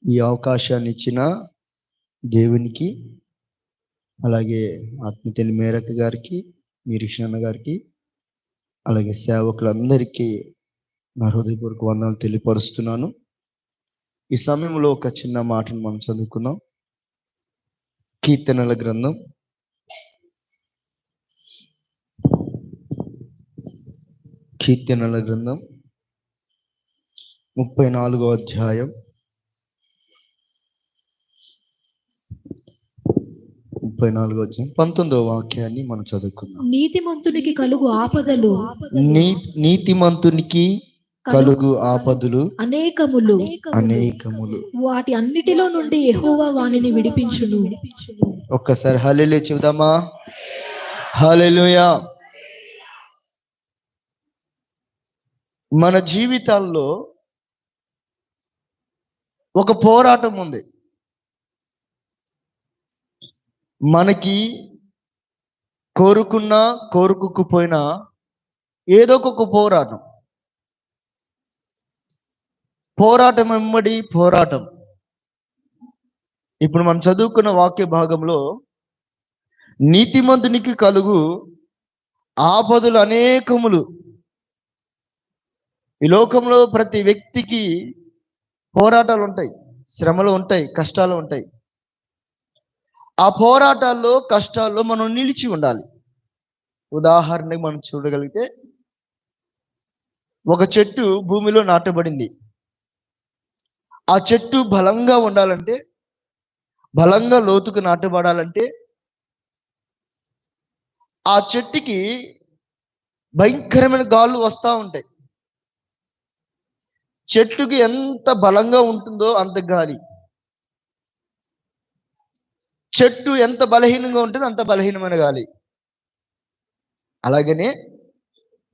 ఈ అవకాశాన్ని ఇచ్చిన దేవునికి, అలాగే ఆత్మీయుని మేరక గారికి, నిరీక్షణ గారికి, అలాగే సేవకులందరికీ నా హృదయపూర్వక వందనాలు తెలియపరుస్తున్నాను. ఈ సమయంలో ఒక చిన్న మాటను మనం చదువుకుందాం. కీర్తనల గ్రంథం 34వ అధ్యాయం 19వ వాక్యాన్ని మనం చదువుకుందాం. నీతిమంతునికి కలుగు ఆపదలు నీతిమంతునికి కలుగు ఆపదలు అనేకములు, వాటి అన్నిటిలో నుండి యెహోవా వానిని విడిపించును. ఒక్కసారి హల్లెలూయా చెబుదామా? హల్లెలూయా. మన జీవితాల్లో ఒక పోరాటం ఉంది. మనకి కోరుకున్నా కోరుకోకపోయినా ఏదో ఒక పోరాటం వెంబడి పోరాటం. ఇప్పుడు మనం చదువుకున్న వాక్య భాగంలో నీతిమంతునికి కలుగు ఆపదలు అనేకములు. ఈ లోకంలో ప్రతి వ్యక్తికి పోరాటాలు ఉంటాయి, శ్రమలు ఉంటాయి, కష్టాలు ఉంటాయి. ఆ పోరాటాల్లో, కష్టాల్లో మనం నిలిచి ఉండాలి. ఉదాహరణకి మనం చూడగలిగితే, ఒక చెట్టు భూమిలో నాటబడింది. ఆ చెట్టు బలంగా ఉండాలంటే, బలంగా లోతుకు నాటబడాలంటే, ఆ చెట్టుకి భయంకరమైన గాలులు వస్తూ ఉంటాయి. చెట్టుకి ఎంత బలంగా ఉంటుందో అంత గాలి, చెట్టు ఎంత బలహీనంగా ఉంటుందో అంత బలహీనమైన గాలి. అలాగనే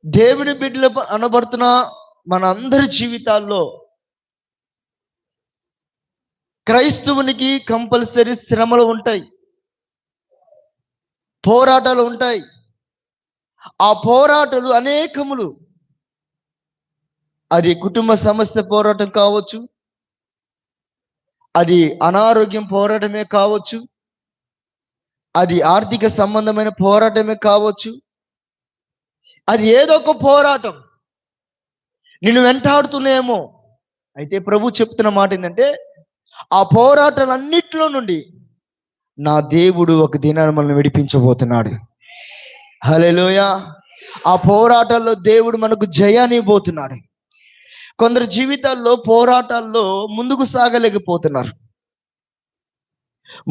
దేవుని బిడ్డలు అనబడుతున్న మన అందరి జీవితాల్లో క్రైస్తవునికి కంపల్సరీ శ్రమలు ఉంటాయి, పోరాటాలు ఉంటాయి. ఆ పోరాటాలు అనేకములు. అది కుటుంబ సమస్య పోరాటం కావచ్చు, అది అనారోగ్యం పోరాటమే కావచ్చు, అది ఆర్థిక సంబంధమైన పోరాటమే కావచ్చు. అది ఏదో ఒక పోరాటం నిన్ను వెంటాడుతున్నాయేమో. అయితే ప్రభు చెప్తున్న మాట ఏంటంటే, ఆ పోరాటాలన్నిటిలో నుండి నా దేవుడు ఒక దినాన్ని మనల్ని విడిపించబోతున్నాడు. హల్లెలూయా. ఆ పోరాటాల్లో దేవుడు మనకు జయాన్ని ఇవ్వబోతున్నాడు. కొందరు జీవితాల్లో పోరాటాల్లో ముందుకు సాగలేకపోతున్నారు,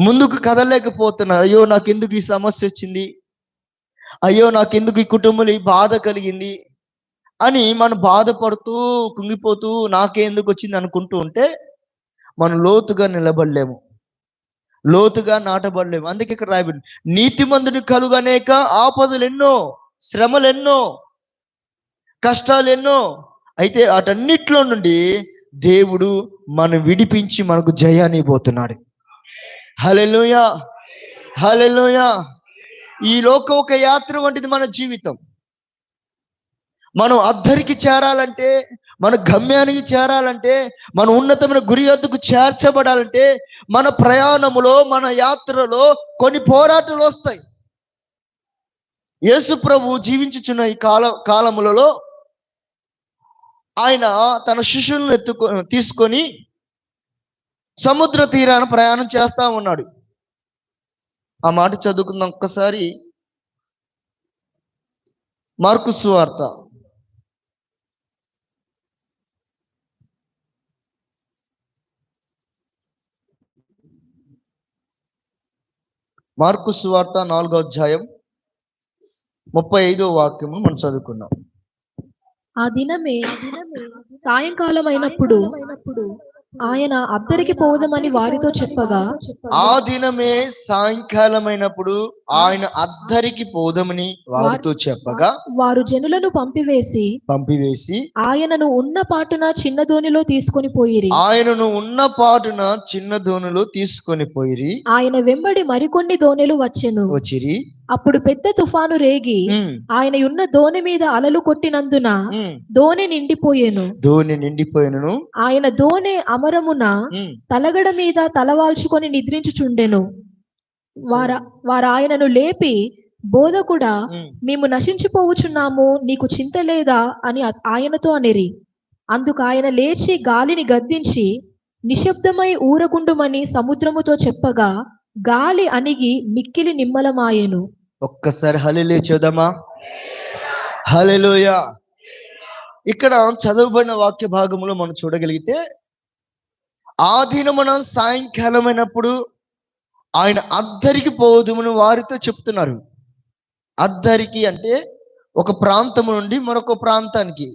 ముందుకు కదలేకపోతున్నారు. అయ్యో నాకెందుకు ఈ సమస్య వచ్చింది, అయ్యో నాకెందుకు ఈ కుటుంబంలో ఈ బాధ కలిగింది అని మనం బాధపడుతూ కుంగిపోతూ నాకెందుకు వచ్చింది అనుకుంటూ ఉంటే మనం లోతుగా నిలబడలేము, లోతుగా నాటబడలేము. అందుకే ఇక్కడ రాయబడింది, నీతిమంతుని కలుగు అనేక ఆపదలు ఎన్నో, శ్రమలు ఎన్నో, కష్టాలు ఎన్నో. అయితే వాటన్నిటిలో నుండి దేవుడు మనం విడిపించి మనకు జయాన్ని ఇవ్వబోతున్నాడు. హల్లెలూయా, హల్లెలూయా. ఈ లోకం ఒక యాత్ర వంటిది మన జీవితం. మనం అద్దరికి చేరాలంటే, మన గమ్యానికి చేరాలంటే, మన ఉన్నతమైన గురి వద్దకు చేర్చబడాలంటే, మన ప్రయాణములో, మన యాత్రలో కొన్ని పోరాటాలు వస్తాయి. యేసు ప్రభు జీవించుచున్న ఈ కాలములలో ఆయన తన శిష్యులను తీసుకొని సముద్ర తీరాన ప్రయాణం చేస్తా ఉన్నాడు. ఆ మాట చదువుకుందాం ఒక్కసారి. మార్కు సువార్త 4వ అధ్యాయం 35వ వాక్యము మనం చదువుకున్నాం. ఆ దినమే సాయంకాలం అయినప్పుడు ఆయన అద్దరికి పోదామని వారితో చెప్పగా, ఆ దినమే సాయంకాలమైనప్పుడు ఆయన అద్దరికి పోదామని వారితో చెప్పగా, వారు జనులను పంపివేసి ఆయనను ఉన్న పాటున చిన్న దోణిలో తీసుకొని పోయిరి. ఆయన వెంబడి మరికొన్ని దోణిలు వచ్చిరి. అప్పుడు పెద్ద తుఫాను రేగి ఆయన ఉన్న దోణి మీద అలలు కొట్టినందున దోణి నిండిపోయెను. ఆయన దోణి అమరమున తలగడ మీద తలవాల్చుకొని నిద్రించుచుండెను. వారు ఆయనను లేపి, బోధకుడా, మేము నశించిపోవచ్చున్నాము, నీకు చింత లేదా అని ఆయనతో అనిరి. అందుకు ఆయన లేచి గాలిని గద్దించి నిశ్శబ్దమై ఊరకుండుమని సముద్రముతో చెప్పగా గాలి అణిగి మిక్కిలి నిమ్మలమాయెను. ఒక్కసారి హల్లెలూయా చూద్దామా? హల్లెలూయా. ఇక్కడ చదవబడిన వాక్య భాగంలో మనం చూడగలిగితే, ఆ దినమున సాయంకాలమైనప్పుడు ఆయన అద్దరికి పోదుమని వారితో చెప్తున్నారు. అద్దరికి అంటే ఒక ప్రాంతము నుండి మరొక ప్రాంతానికి,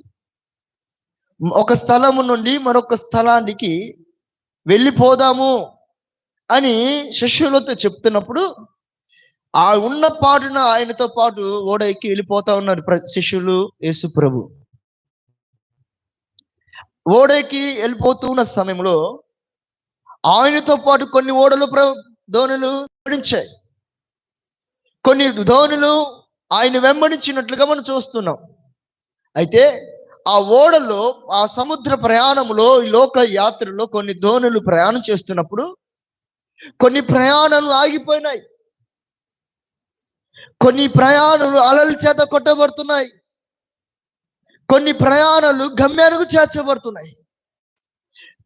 ఒక స్థలము నుండి మరొక స్థలానికి వెళ్ళిపోదాము అని శిష్యులతో చెప్తున్నప్పుడు, ఆ ఉన్న పాటున ఆయనతో పాటు ఓడ ఎక్కి వెళ్ళిపోతా ఉన్నారు శిష్యులు, యేసు ప్రభు. ఓడెక్కి వెళ్ళిపోతూ ఉన్న సమయంలో ఆయనతో పాటు కొన్ని ఓడలు దోణులు వెంబడించాయి, కొన్ని దోణులు ఆయన వెంబడించినట్లుగా మనం చూస్తున్నాం. అయితే ఆ ఓడలో, ఆ సముద్ర ప్రయాణంలో, లోక యాత్రలో కొన్ని దోణులు ప్రయాణం చేస్తున్నప్పుడు కొన్ని ప్రయాణాలు ఆగిపోయినాయి, కొన్ని ప్రయాణాలు అలల చేత కొట్టబడుతున్నాయి, కొన్ని ప్రయాణాలు గమ్యానికి చేర్చబడుతున్నాయి.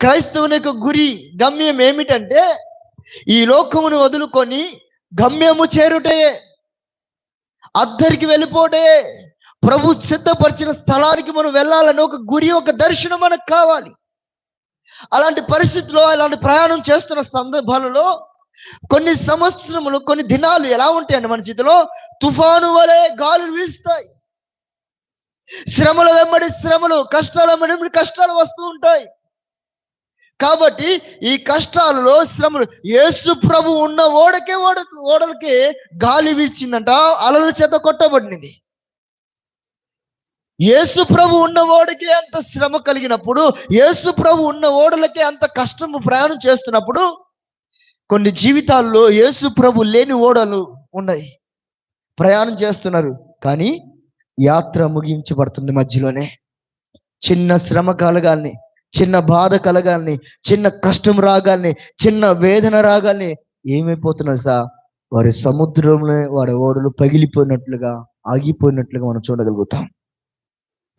క్రైస్తవుని యొక్క గురి, గమ్యం ఏమిటంటే ఈ లోకమును వదులుకొని గమ్యము చేరుటే, అద్దరికి వెళ్ళిపోటే, ప్రభు సిద్ధపరిచిన స్థలానికి మనం వెళ్ళాలని ఒక గురి, ఒక దర్శనం మనకు కావాలి. అలాంటి పరిస్థితుల్లో, అలాంటి ప్రయాణం చేస్తున్న సందర్భాలలో కొన్ని సంవత్సరములు, కొన్ని దినాలు ఎలా ఉంటాయండి మన చేతిలో? తుఫాను వలె గాలులు వీస్తాయి. శ్రమల వెంబడి శ్రమలు, కష్టాల వెంబడి కష్టాలు వస్తూ ఉంటాయి. కాబట్టి ఈ కష్టాలలో, శ్రమలు, యేసు ప్రభు ఉన్న ఓడలకి గాలి వీచిందంట, అలల చేత కొట్టబడినది. యేసు ప్రభు ఉన్న ఓడకే అంత శ్రమ కలిగినప్పుడు, యేసు ప్రభు ఉన్న ఓడలకే అంత కష్టము ప్రయాణం చేస్తున్నప్పుడు, కొన్ని జీవితాల్లో యేసు ప్రభు లేని ఓడలు ఉన్నాయి, ప్రయాణం చేస్తున్నారు, కానీ యాత్ర ముగించబడుతుంది మధ్యలోనే. చిన్న శ్రమ కలగాలని, చిన్న బాధ కలగాలని, చిన్న కష్టం రాగాలని, చిన్న వేదన రాగాలని ఏమైపోతున్నారు సార్? వారి సముద్రంలో వారి ఓడలు పగిలిపోయినట్లుగా, ఆగిపోయినట్లుగా మనం చూడగలుగుతాం.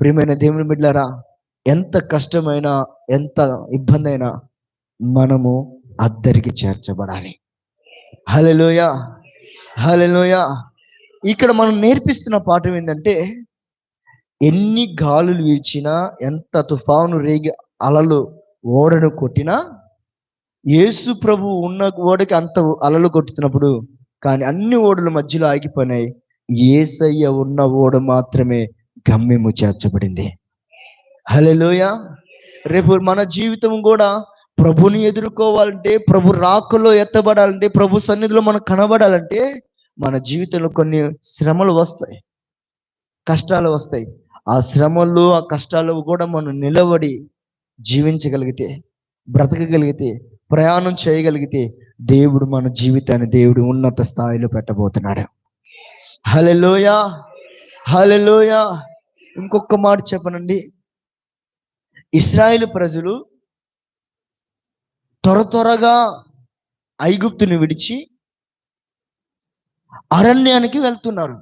ప్రియమైన దేవుని బిడ్డలారా, ఎంత కష్టమైనా, ఎంత ఇబ్బంది అయినా మనము అద్దరికి చేర్చబడాలి. హల్లెలూయా, హల్లెలూయా. ఇక్కడ మనం నేర్పిస్తున్న పాఠం ఏంటంటే, ఎన్ని గాలులు వీచినా, ఎంత తుఫాను రేగి అలలు ఓడను కొట్టినా, యేసు ప్రభు ఉన్న ఓడకి అంత అలలు కొట్టుతున్నప్పుడు, కానీ అన్ని ఓడల మధ్యలో ఆగిపోయినాయి. యేసయ్య ఉన్న ఓడ మాత్రమే గమ్యము చేర్చబడింది. హల్లెలూయా. రేపు మన జీవితం కూడా ప్రభుని ఎదుర్కోవాలంటే, ప్రభు రాకలో ఎత్తబడాలంటే, ప్రభు సన్నిధిలో మనం కనబడాలంటే, మన జీవితంలో కొన్ని శ్రమలు వస్తాయి, కష్టాలు వస్తాయి. ఆ శ్రమలు, ఆ కష్టాలు కూడా మనం నిలబడి జీవించగలిగితే, బ్రతకగలిగితే, ప్రయాణం చేయగలిగితే, దేవుడు మన జీవితాన్ని దేవుడు ఉన్నత స్థాయిలో పెట్టబోతున్నాడు. హల్లెలూయా, హల్లెలూయా. ఇంకొక మాట చెప్పనండి, ఇశ్రాయేలు ప్రజలు త్వరగా ఐగుప్తుని విడిచి అరణ్యానికి వెళ్తున్నారు.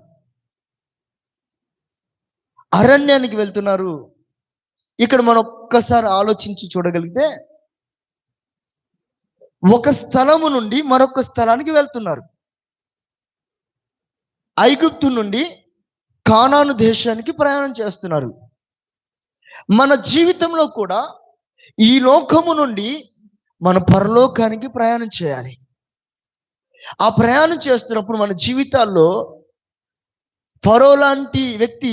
ఇక్కడ మనం ఒక్కసారి ఆలోచించి చూడగలిగితే, ఒక స్థలము నుండి మరొక స్థలానికి వెళ్తున్నారు. ఐగుప్తు నుండి కానాను దేశానికి ప్రయాణం చేస్తున్నారు. మన జీవితంలో కూడా ఈ లోకము నుండి మన పరలోకానికి ప్రయాణం చేయాలి. ఆ ప్రయాణం చేస్తున్నప్పుడు మన జీవితాల్లో ఫరో లాంటి వ్యక్తి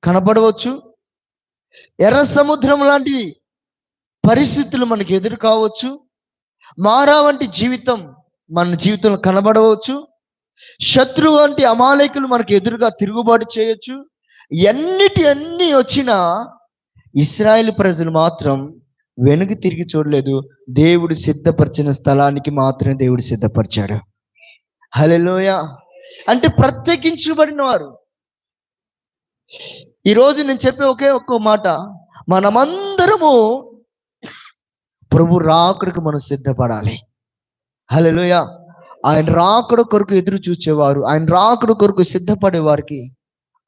కనబడవచ్చు, ఎర్ర సముద్రం లాంటి పరిస్థితులు మనకి ఎదురు కావచ్చు, మారా వంటి జీవితం మన జీవితంలో కనబడవచ్చు, శత్రువు వంటి అమాలేకులు మనకు ఎదురుగా తిరుగుబాటు చేయొచ్చు. అన్ని వచ్చినా ఇశ్రాయేలు ప్రజలు మాత్రం వెనుక తిరిగి చూడలేదు. దేవుడు సిద్ధపరిచిన స్థలానికి మాత్రమే దేవుడు సిద్ధపరిచాడు. హల్లెలూయా. అంటే ప్రత్యేకించబడిన వారు. ఈరోజు నేను చెప్పే ఒకే ఒక్క మాట, మనమందరము ప్రభు రాకడకు మనం సిద్ధపడాలి. హల్లెలూయా. ఆయన రాకడ కొరకు ఎదురు చూచేవారు, ఆయన రాకడ కొరకు సిద్ధపడే వారికి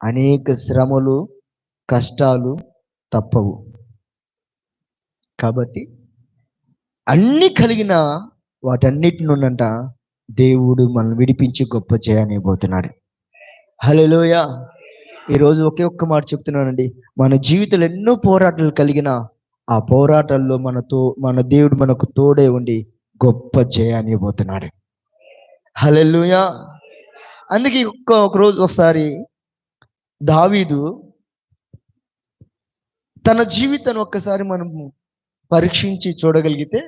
అనేక శ్రమలు, కష్టాలు తప్పవు. కాబట్టి అన్ని కలిగిన వాటన్నిటి నుండంట దేవుడు మనం విడిపించి గొప్ప చేయనిపోతున్నాడు. హల్లెలూయా. ఈరోజు ఒకే ఒక్క మాట చెప్తున్నానండి, మన జీవితంలో ఎన్నో పోరాటాలు కలిగిన ఆ పోరాటాల్లో మన దేవుడు మనకు తోడే ఉండి గొప్ప జయానిపోతున్నాడు. హల్లెలూయా. అందుకే ఒక రోజు ఒకసారి దావీదు తన జీవితాన్ని ఒక్కసారి మనం పరీక్షించి చూడగలిగితే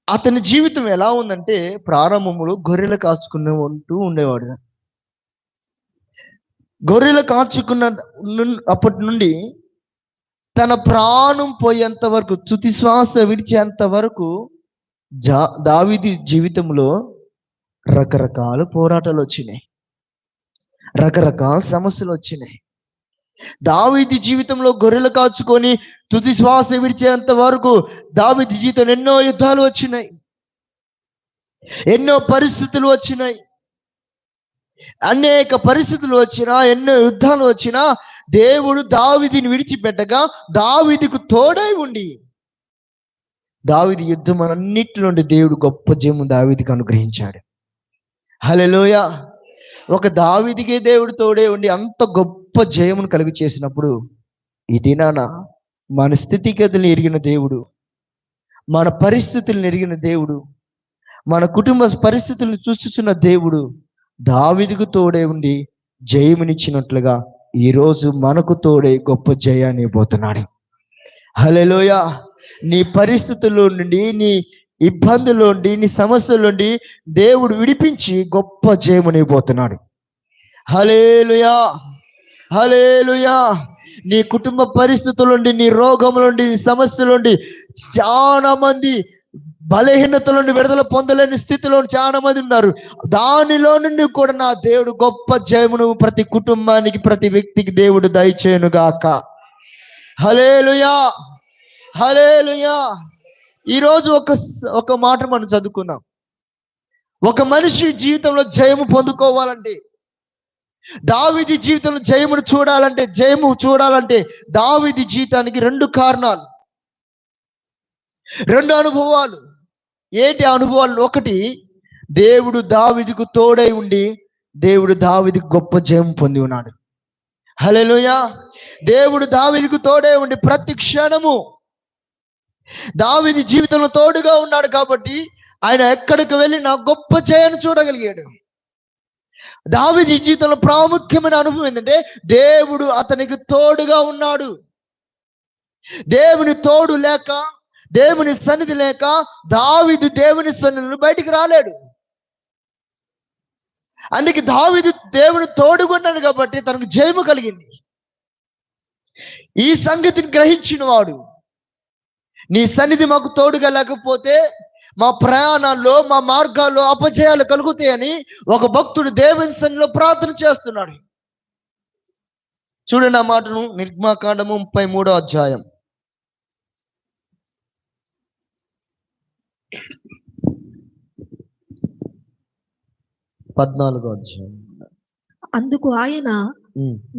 అతని జీవితం ఎలా ఉందంటే, ప్రారంభంలో గొర్రెలు కాచుకునే ఉంటూ ఉండేవాడు. గొర్రెలు కాచుకున్న అప్పటి నుండి తన ప్రాణం పోయేంత వరకు, తుది శ్వాస విడిచేంత వరకు దావీదు జీవితంలో రకరకాల పోరాటాలు వచ్చినాయి, రకరకాల సమస్యలు వచ్చినాయి. దావీదు జీవితంలో గొర్రెలు కాచుకొని తుది శ్వాస విడిచేంత వరకు దావీదు జీవితంలో ఎన్నో యుద్ధాలు వచ్చినాయి, ఎన్నో పరిస్థితులు వచ్చినాయి. అనేక పరిస్థితులు వచ్చినా, ఎన్నో యుద్ధాలు వచ్చినా దేవుడు దావీదుని విడిచిపెట్టగా దావీదుకు తోడై ఉండి దావీదు యుద్ధం అన్నిటి నుండి దేవుడు గొప్ప జయము దావీదుకు అనుగ్రహించాడు. హల్లెలూయా. ఒక దావీదుకే దేవుడు తోడే ఉండి అంత గొప్ప జయమును కలుగు చేసినప్పుడు, ఈ దినాన మన స్థితిగతులను ఎరిగిన దేవుడు, మన పరిస్థితులను ఎరిగిన దేవుడు, మన కుటుంబ పరిస్థితులను చూస్తున్న దేవుడు దావీదుకు తోడే ఉండి జయమునిచ్చినట్లుగా ఈరోజు మనకు తోడే గొప్ప జయాన్ని ఇవ్వబోతున్నాడు. హల్లెలూయా. నీ పరిస్థితుల్లో నుండి, నీ ఇబ్బందుల్లో నుండి, నీ సమస్యల నుండి దేవుడు విడిపించి గొప్ప జయముని ఇవ్వబోతున్నాడు. హల్లెలూయా. హల్లెలూయా. నీ కుటుంబ పరిస్థితుల నుండి, నీ రోగముల నుండి, నీ సమస్యల నుండి చాలా మంది బలహీనతల నుండి విడుదల పొందలేని స్థితిలో చాలా మంది ఉన్నారు. దానిలో నుండి కూడా నా దేవుడు గొప్ప జయమును ప్రతి కుటుంబానికి, ప్రతి వ్యక్తికి దేవుడు దయచేయును గాక. హల్లెలూయా. హల్లెలూయా. ఈరోజు ఒక మాట మనం చదువుకున్నాం. ఒక మనిషి జీవితంలో జయము పొందుకోవాలంటే, దావీదు జీవితంలో జయము చూడాలంటే దావీదు జీవితానికి రెండు కారణాలు, రెండు అనుభవాలు. ఏంటి అనుభవాలు? ఒకటి, దేవుడు దావీదుకు తోడై ఉండి దేవుడు దావీదుకు గొప్ప జయం పొంది ఉన్నాడు. హల్లెలూయా. దేవుడు దావీదుకు తోడై ఉండి ప్రతి క్షణము దావీదు జీవితంలో తోడుగా ఉన్నాడు కాబట్టి ఆయన ఎక్కడికి వెళ్ళి నా గొప్ప జయాన్ని చూడగలిగాడు. దావీదు జీవితంలో ప్రాముఖ్యమైన అనుభవం ఏంటంటే దేవుడు అతనికి తోడుగా ఉన్నాడు. దేవుని తోడు లేక, దేవుని సన్నిధి లేక దావీదు దేవుని సన్నిధిని బయటికి రాలేడు. అందుకే దావీదు దేవుని తోడుగున్నాడు కాబట్టి తనకు జయము కలిగింది. ఈ సంగతిని గ్రహించిన వాడు, నీ సన్నిధి మాకు తోడుగా లేకపోతే మా ప్రయాణాల్లో, మా మార్గాల్లో అపజయాలు కలుగుతాయని ఒక భక్తుడు దేవుని సన్నిధిలో ప్రార్థన చేస్తున్నాడు. చూడండి ఆ మాటను, నిర్గమకాండము 33వ అధ్యాయం 14వ అధ్యాయం. అందుకు ఆయన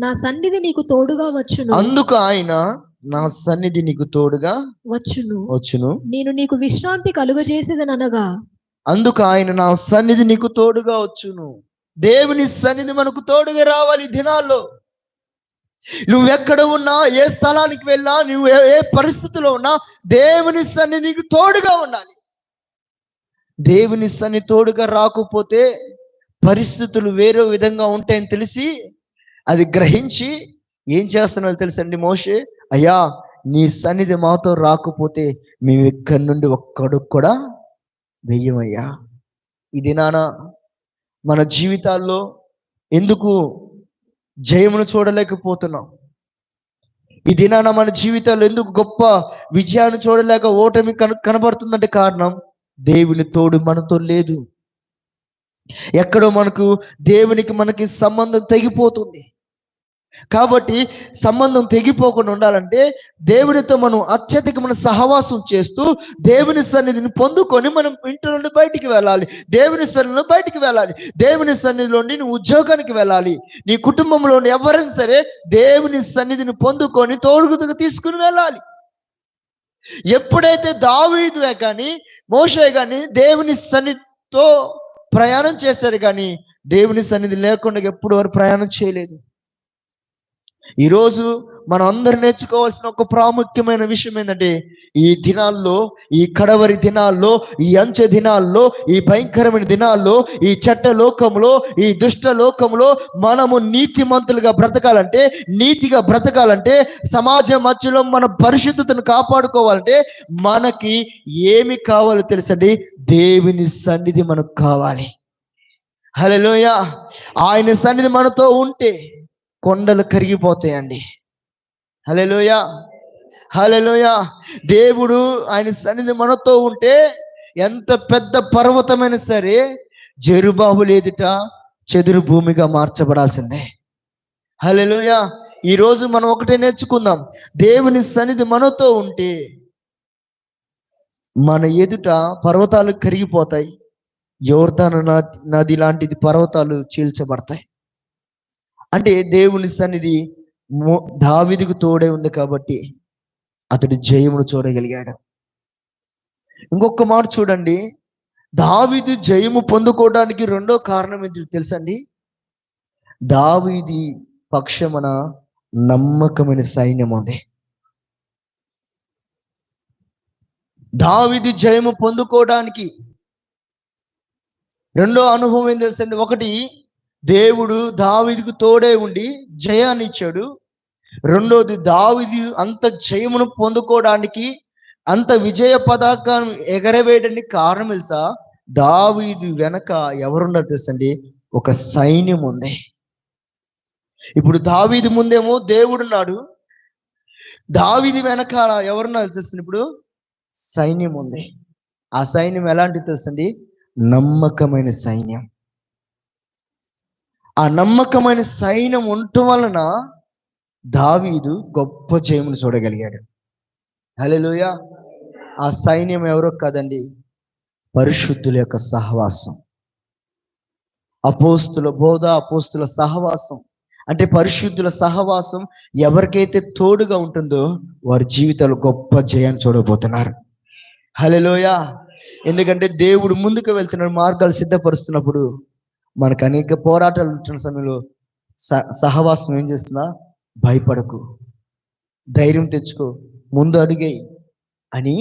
నా సన్నిధి నీకు తోడుగా వచ్చును. అందుకు ఆయన నా సన్నిధి నీకు తోడుగా వచ్చును. నేను నీకు విశ్రాంతి కలుగజేసేదనగా. అందుకు ఆయన నా సన్నిధి నీకు తోడుగా వచ్చును. దేవుని సన్నిధి మనకు తోడుగా రావాలి. దినాల్లో నువ్వెక్కడ ఉన్నా, ఏ స్థలానికి వెళ్ళా, నువ్వు ఏ పరిస్థితిలో ఉన్నా దేవుని సన్నిధి నీకు తోడుగా ఉండాలి. దేవుని సన్నిధి తోడుగా రాకపోతే పరిస్థితులు వేరే విధంగా ఉంటాయని తెలిసి అది గ్రహించి ఏం చేస్తున్నారో తెలుసండి మోషే, అయ్యా నీ సన్నిధి మాతో రాకపోతే మేము ఇక్కడి నుండి ఒక్కడు కూడా వెయ్యమయ్యా. ఈ దినాన మన జీవితాల్లో ఎందుకు జయమును చూడలేకపోతున్నాం? ఈ దినాన మన జీవితాల్లో ఎందుకు గొప్ప విజయాన్ని చూడలేక ఓటమి కనబడుతుందంటే కారణం దేవుని తోడు మనతో లేదు. ఎక్కడో దేవునికి మనకి సంబంధం తెగిపోతుంది. కాబట్టి సంబంధం తెగిపోకుండా ఉండాలంటే దేవునితో మనం అత్యధికమైన సహవాసం చేస్తూ దేవుని సన్నిధిని పొందుకొని మనం ఇంటి నుండి బయటికి వెళ్ళాలి, దేవుని సన్నిధిలో బయటికి వెళ్ళాలి, దేవుని సన్నిధిలో నుండి నువ్వు ఉద్యోగానికి వెళ్ళాలి. నీ కుటుంబంలో ఎవరైనా సరే దేవుని సన్నిధిని పొందుకొని తోడుగుతుగా తీసుకుని వెళ్ళాలి. ఎప్పుడైతే దావీదు కానీ మోషే కానీ దేవుని సన్నిధితో ప్రయాణం చేశారు, కానీ దేవుని సన్నిధి లేకుండా ఎప్పుడు వారు ప్రయాణం చేయలేదు. ఈరోజు మనం అందరూ నేర్చుకోవాల్సిన ఒక ప్రాముఖ్యమైన విషయం ఏంటంటే, ఈ దినాల్లో, ఈ కడవరి దినాల్లో, ఈ అంచె దినాల్లో, ఈ భయంకరమైన దినాల్లో, ఈ చెడ్డ లోకంలో, ఈ దుష్ట లోకంలో మనము నీతిమంతులుగా బ్రతకాలంటే, నీతిగా బ్రతకాలంటే, సమాజం మధ్యలో మన పరిశుద్ధతను కాపాడుకోవాలంటే మనకి ఏమి కావాలో తెలుసండి? దేవుని సన్నిధి మనకు కావాలి. హల్లెలూయా. ఆయన సన్నిధి మనతో ఉంటే కొండలు కరిగిపోతాయండి. హల్లెలూయా, హల్లెలూయా. దేవుడు ఆయన సన్నిధి మనతో ఉంటే ఎంత పెద్ద పర్వతమైనా సరే జెరుబాబులు ఎదుట చెదురు భూమిగా మార్చబడాల్సిందే. హల్లెలూయా. ఈరోజు మనం ఒకటే నేర్చుకుందాం, దేవుని సన్నిధి మనతో ఉంటే మన ఎదుట పర్వతాలు కరిగిపోతాయి, యోర్దాను నది లాంటిది పర్వతాలు చీల్చబడతాయి. అంటే దేవుని సన్నిధి దావీదుకు తోడే ఉంది కాబట్టి అతడు జయమును చూడగలిగాడు. ఇంకొక మాట చూడండి, దావీదు జయము పొందుకోవడానికి రెండో కారణం ఏంటి తెలుసండి? దావీది పక్షమున నమ్మకమైన సైన్యం ఉంది. దావీదు జయము పొందుకోవడానికి రెండో అనుభవం ఏం తెలుసండి? ఒకటి, దేవుడు దావీదుకు తోడే ఉండి జయాన్ని ఇచ్చాడు. రెండోది, దావీదు అంత జయమును పొందుకోవడానికి, అంత విజయ పతాకాన్ని ఎగరవేయడానికి కారణం తెలుసా? దావీదు వెనక ఎవరున్నారు తెలుసండి? ఒక సైన్యం ఉంది. ఇప్పుడు దావీదు ముందేమో దేవుడున్నాడు, దావీదు వెనకాల ఎవరున్నారు తెలుసండి? ఇప్పుడు సైన్యం ఉంది. ఆ సైన్యం ఎలాంటిది తెలుసండి? నమ్మకమైన సైన్యం. ఆ నమ్మకమైన సైన్యం ఉండటం వలన దావీదు గొప్ప జయమును చూడగలిగాడు. హల్లెలూయా. ఆ సైన్యం ఎవరో కాదండి, పరిశుద్ధుల యొక్క సహవాసం. అపోస్తుల బోధ, అపోస్తుల సహవాసం. అంటే పరిశుద్ధుల సహవాసం ఎవరికైతే తోడుగా ఉంటుందో వారి జీవితాలు గొప్ప జయాన్ని చూడబోతున్నారు. హల్లెలూయా. ఎందుకంటే దేవుడు ముందుకు వెళ్తున్న మార్గాలు సిద్ధపరుస్తున్నప్పుడు మనకు అనేక పోరాటాలు ఉంటున్న సమయంలో సహవాసం ఏం చేస్తున్నా? భయపడకు, ధైర్యం తెచ్చుకో, ముందు అడిగేయి అని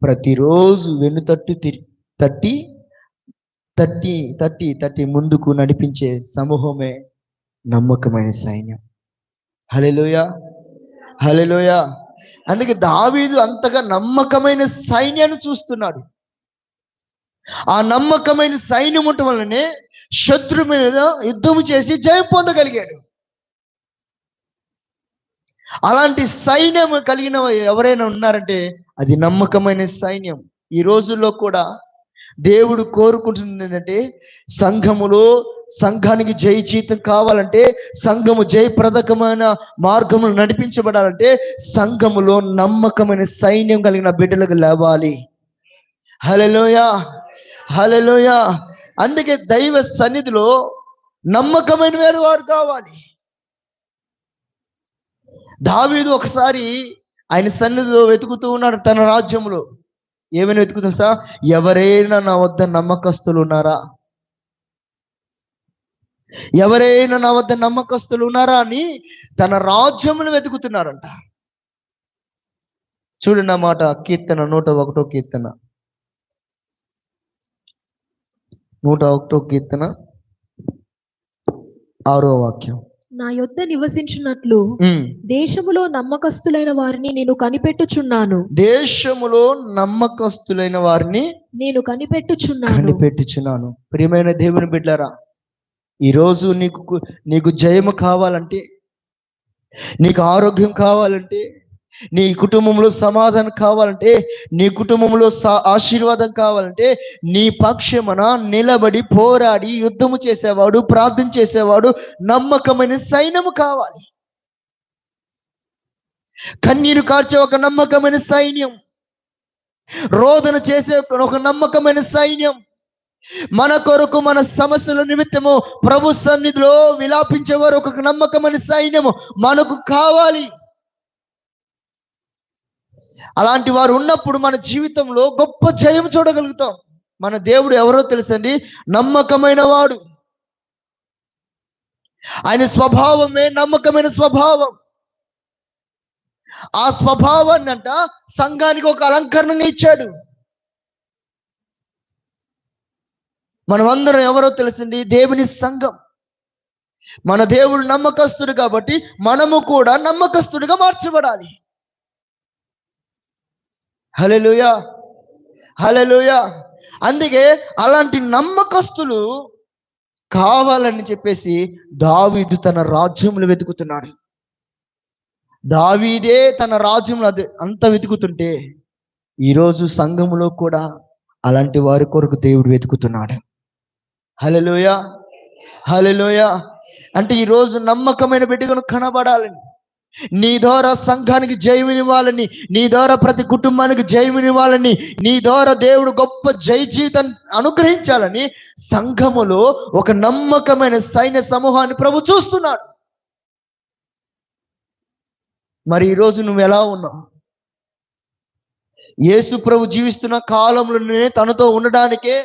ప్రతిరోజు వెన్నుతట్టు తట్టి తట్టి తట్టి తట్టి ముందుకు నడిపించే సమూహమే నమ్మకమైన సైన్యం. హల్లెలూయా, హల్లెలూయా. అందుకే దావీదు అంతగా నమ్మకమైన సైన్యాన్ని చూస్తున్నాడు. ఆ నమ్మకమైన సైన్యం ఉండటం వల్లనే శత్రు మీద యుద్ధము చేసి జయం పొందగలిగాడు. అలాంటి సైన్యం కలిగిన ఎవరైనా ఉన్నారంటే అది నమ్మకమైన సైన్యం. ఈ రోజుల్లో కూడా దేవుడు కోరుకుంటుంది ఏంటంటే, సంఘానికి జయజీతం కావాలంటే, సంఘము జయప్రదకమైన మార్గములు నడిపించబడాలంటే సంఘములో నమ్మకమైన సైన్యం కలిగిన బిడ్డలకు లేవాలి. హల్లెలూయా, హల్లెలూయా. అందుకే దైవ సన్నిధిలో నమ్మకమైన వారు కావాలి. దావీదు ఒకసారి ఆయన సన్నిధిలో వెతుకుతూ ఉన్నాడు తన రాజ్యంలో. ఏమైనా వెతుకుతా? ఎవరైనా నా వద్ద నమ్మకస్తులు ఉన్నారా, ఎవరైనా నా వద్ద నమ్మకస్తులు ఉన్నారా అని తన రాజ్యమును వెతుకుతున్నారంట. చూడండి ఆ మాట, కీర్తన 101 కీర్తన 101 కీర్తన 6వ వాక్యం. నా యొద్ద నివసించున్నట్లు దేశములో నమ్మకస్తులైన వారిని నేను కనిపెట్టుచున్నాను. దేశములో నమ్మకస్తులైన వారిని నేను కనిపెట్టుచున్నాను. ప్రియమైన దేవుని బిడ్డలారా, ఈరోజు నీకు జయము కావాలంటే, నీకు ఆరోగ్యం కావాలంటే, నీ కుటుంబంలో సమాధానం కావాలంటే, నీ కుటుంబంలో ఆశీర్వాదం కావాలంటే, నీ పక్షమున నిలబడి పోరాడి యుద్ధము చేసేవాడు, ప్రార్థన చేసేవాడు, నమ్మకమైన సైన్యము కావాలి. కన్నీరు కార్చే ఒక నమ్మకమైన సైన్యం, రోదన చేసే ఒక నమ్మకమైన సైన్యం, మన కొరకు మన సమస్యల నిమిత్తము ప్రభు సన్నిధిలో విలాపించేవారు ఒక నమ్మకమైన సైన్యము మనకు కావాలి. అలాంటి వారు ఉన్నప్పుడు మన జీవితంలో గొప్ప జయం చూడగలుగుతాం. మన దేవుడు ఎవరో తెలుసండి, నమ్మకమైన వాడు. ఆయన స్వభావమే నమ్మకమైన స్వభావం. ఆ స్వభావాన్ని అంట సంఘానికి ఒక అలంకరణగా ఇచ్చాడు. మనమందరం ఎవరో తెలుసండి, దేవుని సంఘం. మన దేవుడు నమ్మకస్తుడు కాబట్టి మనము కూడా నమ్మకస్తుడిగా మార్చబడాలి. హల్లెలూయా, హల్లెలూయా. అందుకే అలాంటి నమ్మకస్తులు కావాలని చెప్పేసి దావీదు తన రాజ్యములు వెతుకుతున్నాడు. దావీదే తన రాజ్యములు అంత వెతుకుతుంటే ఈరోజు సంఘములో కూడా అలాంటి వారి కొరకు దేవుడు వెతుకుతున్నాడు. హల్లెలూయా, హల్లెలూయా. అంటే ఈరోజు నమ్మకమైన బిడ్డను కనబడాలని, నీ ద్వారా సంఘానికి జయమినివ్వాలని, నీ ద్వారా ప్రతి కుటుంబానికి జయమినివ్వాలని, నీ ద్వారా దేవుడు గొప్ప జయ జీవితాన్ని అనుగ్రహించాలని సంఘములో ఒక నమ్మకమైన సైన్య సమూహాన్ని ప్రభు చూస్తున్నాడు. మరి ఈరోజు నువ్వు ఎలా ఉన్నావు? యేసు ప్రభు జీవిస్తున్న కాలంలోనే తనతో ఉండడానికే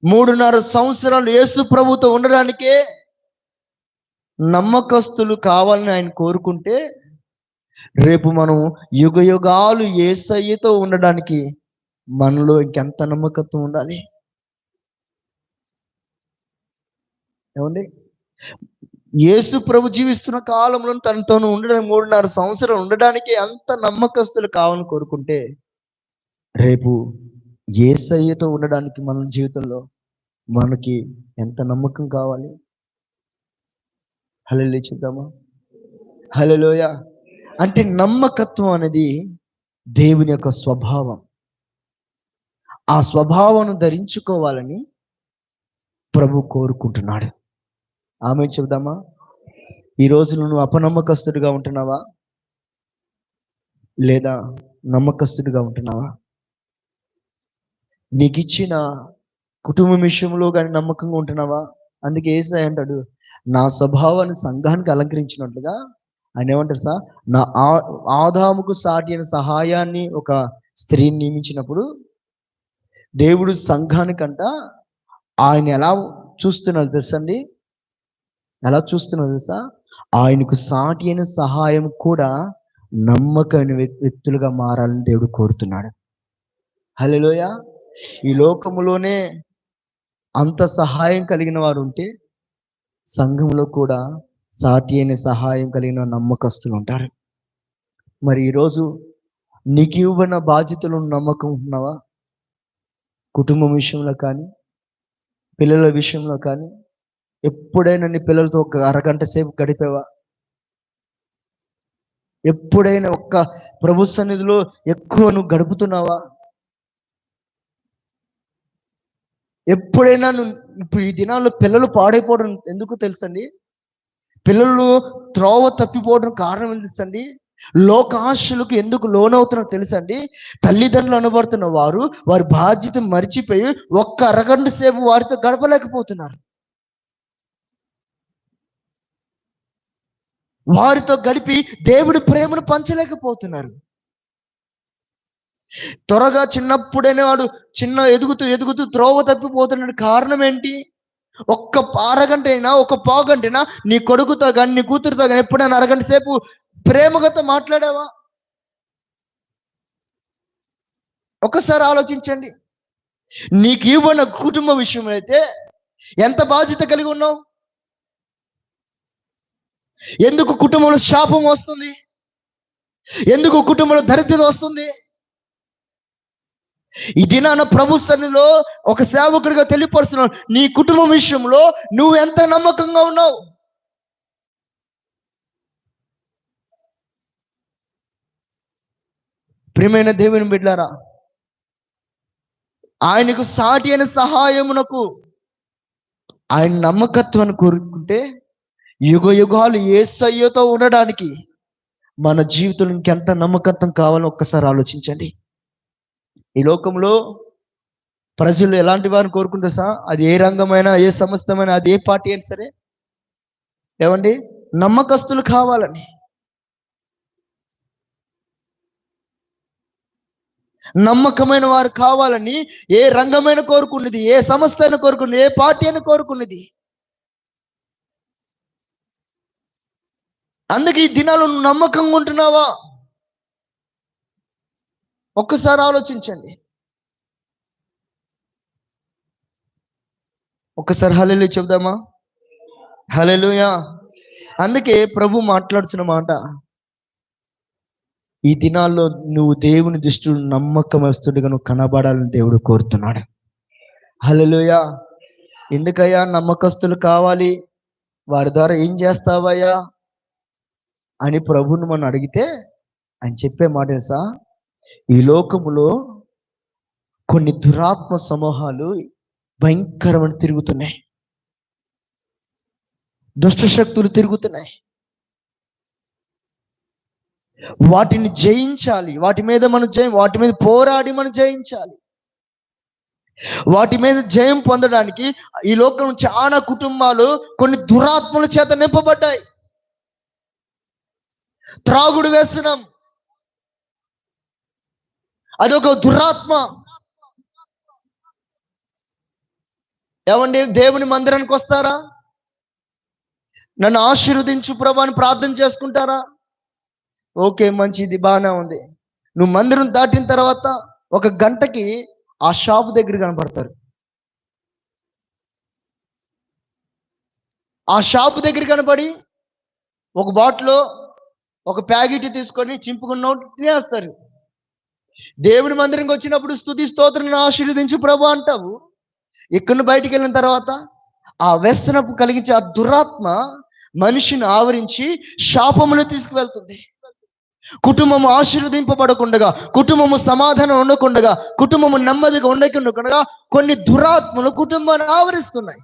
3.5 సంవత్సరాలు యేసు ప్రభుతో ఉండడానికే నమ్మకస్తులు కావాలని ఆయన కోరుకుంటే, రేపు మనం యుగ యుగాలు యేసయ్యతో ఉండడానికి మనలో ఇంకెంత నమ్మకత్వం ఉండాలి ఏమండి? యేసు ప్రభు జీవిస్తున్న కాలంలో తనతోను ఉండడానికి 3.5 సంవత్సరాలు ఉండడానికి అంత నమ్మకస్తులు కావాలని కోరుకుంటే, రేపు యేసయ్యతో ఉండడానికి మన జీవితంలో మనకి ఎంత నమ్మకం కావాలి? హల్లెలూయా చెప్దామా? హల్లెలూయా. అంటే నమ్మకత్వం అనేది దేవుని యొక్క స్వభావం. ఆ స్వభావాన్ని ధరించుకోవాలని ప్రభు కోరుకుంటున్నాడు. ఆమె చెప్దామా? ఈరోజు నువ్వు అపనమ్మకస్తుడిగా ఉంటున్నావా లేదా నమ్మకస్తుడిగా ఉంటున్నావా? నీకు ఇచ్చిన కుటుంబం విషయంలో కానీ నమ్మకంగా ఉంటున్నావా? అందుకే యేసయ్య అంటాడు, నా స్వభావాన్ని సంఘానికి అలంకరించినట్లుగా ఆయన ఏమంటారు సార్, నా ఆదాముకు సాటి అయిన సహాయాన్ని ఒక స్త్రీని నియమించినప్పుడు దేవుడు సంఘానికంట ఆయన ఎలా చూస్తున్నారు తెలుసండి? ఎలా చూస్తున్నారు తెలుసా? ఆయనకు సాటి అయిన సహాయం కూడా నమ్మకమైన వ్యక్తులుగా మారాలని దేవుడు కోరుతున్నాడు. హల్లెలూయా. ఈ లోకములోనే అంత సహాయం కలిగిన వారు ఉంటే సంఘంలో కూడా సాటి అయిన సహాయం కలిగిన నమ్మకస్తులు ఉంటారు. మరి ఈరోజు నీకు ఇవ్వబడిన బాధ్యతలు నమ్మకం ఉంటున్నావా? కుటుంబం విషయంలో కానీ, పిల్లల విషయంలో కానీ, ఎప్పుడైనా నీ పిల్లలతో ఒక అరగంట సేపు గడిపావా? ఎప్పుడైనా ఒక్క ప్రభు సన్నిధిలో ఎక్కువ నువ్వు గడుపుతున్నావా? ఎప్పుడైనా నువ్వు ఇప్పుడు ఈ దినాల్లో పిల్లలు పాడైపోవడం ఎందుకు తెలుసండి? పిల్లలు త్రోవ తప్పిపోవడం కారణం ఎందుకు తెలుసండి? లోకాశలకు ఎందుకు లోనవుతున్నారో తెలుసండి? తల్లిదండ్రులు అనబడుతున్న వారు వారి బాధ్యత మరిచిపోయి ఒక్క అరగంట సేపు వారితో గడపలేకపోతున్నారు. వారితో గడిపి దేవుడి ప్రేమను పంచలేకపోతున్నారు. త్వరగా చిన్నప్పుడైనా వాడు ఎదుగుతూ ఎదుగుతూ త్రోవ తప్పిపోతున్నాడు. కారణం ఏంటి? ఒక్క అరగంట అయినా, ఒక పావుగంట అయినా నీ కొడుకుతో కానీ నీ కూతురుతో కానీ ఎప్పుడైనా అరగంట సేపు ప్రేమగా మాట్లాడావా? ఒక్కసారి ఆలోచించండి. నీకు ఇవ్వన కుటుంబ విషయంలో అయితే ఎంత బాధ్యత కలిగి ఉన్నావు? ఎందుకు కుటుంబంలో శాపం వస్తుంది? ఎందుకు కుటుంబంలో దరిద్రత వస్తుంది? ఈ దినాన ప్రభు సన్నిధిలో ఒక సేవకుడిగా తెలియపరుస్తున్నావు, నీ కుటుంబం విషయంలో నువ్వు ఎంత నమ్మకంగా ఉన్నావు? ప్రియమైన దేవుని బిడ్డలారా, ఆయనకు సాటి అయిన సహాయమునకు ఆయన నమ్మకత్వాన్ని కోరుకుంటే యుగ యుగాలు యేసయ్యతో ఉండడానికి మన జీవితంలో ఇంకెంత నమ్మకత్వం కావాలో ఒక్కసారి ఆలోచించండి. ఈ లోకంలో ప్రజలు ఎలాంటి వారిని కోరుకుంటే అది ఏ రంగమైనా, ఏ సంస్థమైనా, అది ఏ పార్టీ అయినా సరే, ఏమండి, నమ్మకస్తులు కావాలని. నమ్మకమైన వారు కావాలని ఏ రంగమైన కోరుకున్నది, ఏ సంస్థ అయినా కోరుకున్నది, ఏ పార్టీ అయినా కోరుకున్నది. అందుకే ఈ దినాలు నువ్వు నమ్మకంగా ఉంటున్నావా? ఒక్కసారి ఆలోచించండి. ఒక్కసారి హల్లెలూయా చెప్దామా? హల్లెలూయా. అందుకే ప్రభు మాట్లాడుతున్న మాట, ఈ దినాల్లో నువ్వు దేవుని దృష్టిలో నమ్మకమస్తుడిగా నువ్వు కనబడాలని దేవుడు కోరుతున్నాడు. హల్లెలూయా. ఎందుకయ్యా నమ్మకస్తులు కావాలి, వారి ద్వారా ఏం చేస్తావయ్యా అని ప్రభువుని మనం అడిగితే ఆయన చెప్పే మాట తెలుసా? ఈ లోకములో కొన్ని దురాత్మ సమూహాలు భయంకరమైన తిరుగుతున్నాయి, దుష్ట శక్తులు తిరుగుతున్నాయి. వాటిని జయించాలి, వాటి మీద వాటి మీద పోరాడి మనం జయించాలి. వాటి మీద జయం పొందడానికి ఈ లోకం చాలా కుటుంబాలు కొన్ని దురాత్మల చేత నింపబడ్డాయి. త్రాగుడు వ్యసనం అదొక దురాత్మ. ఏమండి, దేవుని మందిరానికి వస్తారా? నన్ను ఆశీర్వదించు ప్రభు అని ప్రార్థన చేసుకుంటారా? ఓకే, మంచిది, బాగానే ఉంది. నువ్వు మందిరం దాటిన తర్వాత 1 గంటకి ఆ షాపు దగ్గర కనబడతారు. ఆ షాపు దగ్గర కనబడి ఒక బాటిల్, ఒక ప్యాకెట్ తీసుకొని చింపుకున్న తినేస్తారు. దేవుని మందిరంకి వచ్చినప్పుడు స్తుతి స్తోత్రం ఆశీర్వదించు ప్రభు అంటావు. ఇక్కడ బయటికి వెళ్ళిన తర్వాత ఆ వ్యసనపు కలిగించే ఆ దురాత్మ మనిషిని ఆవరించి శాపములు తీసుకువెళ్తుంది. కుటుంబము ఆశీర్వదింపబడకుండగా, కుటుంబము సమాధానం ఉండకుండగా, కుటుంబము నెమ్మదిగా ఉండకుండగా కొన్ని దురాత్మలు కుటుంబాన్ని ఆవరిస్తున్నాయి.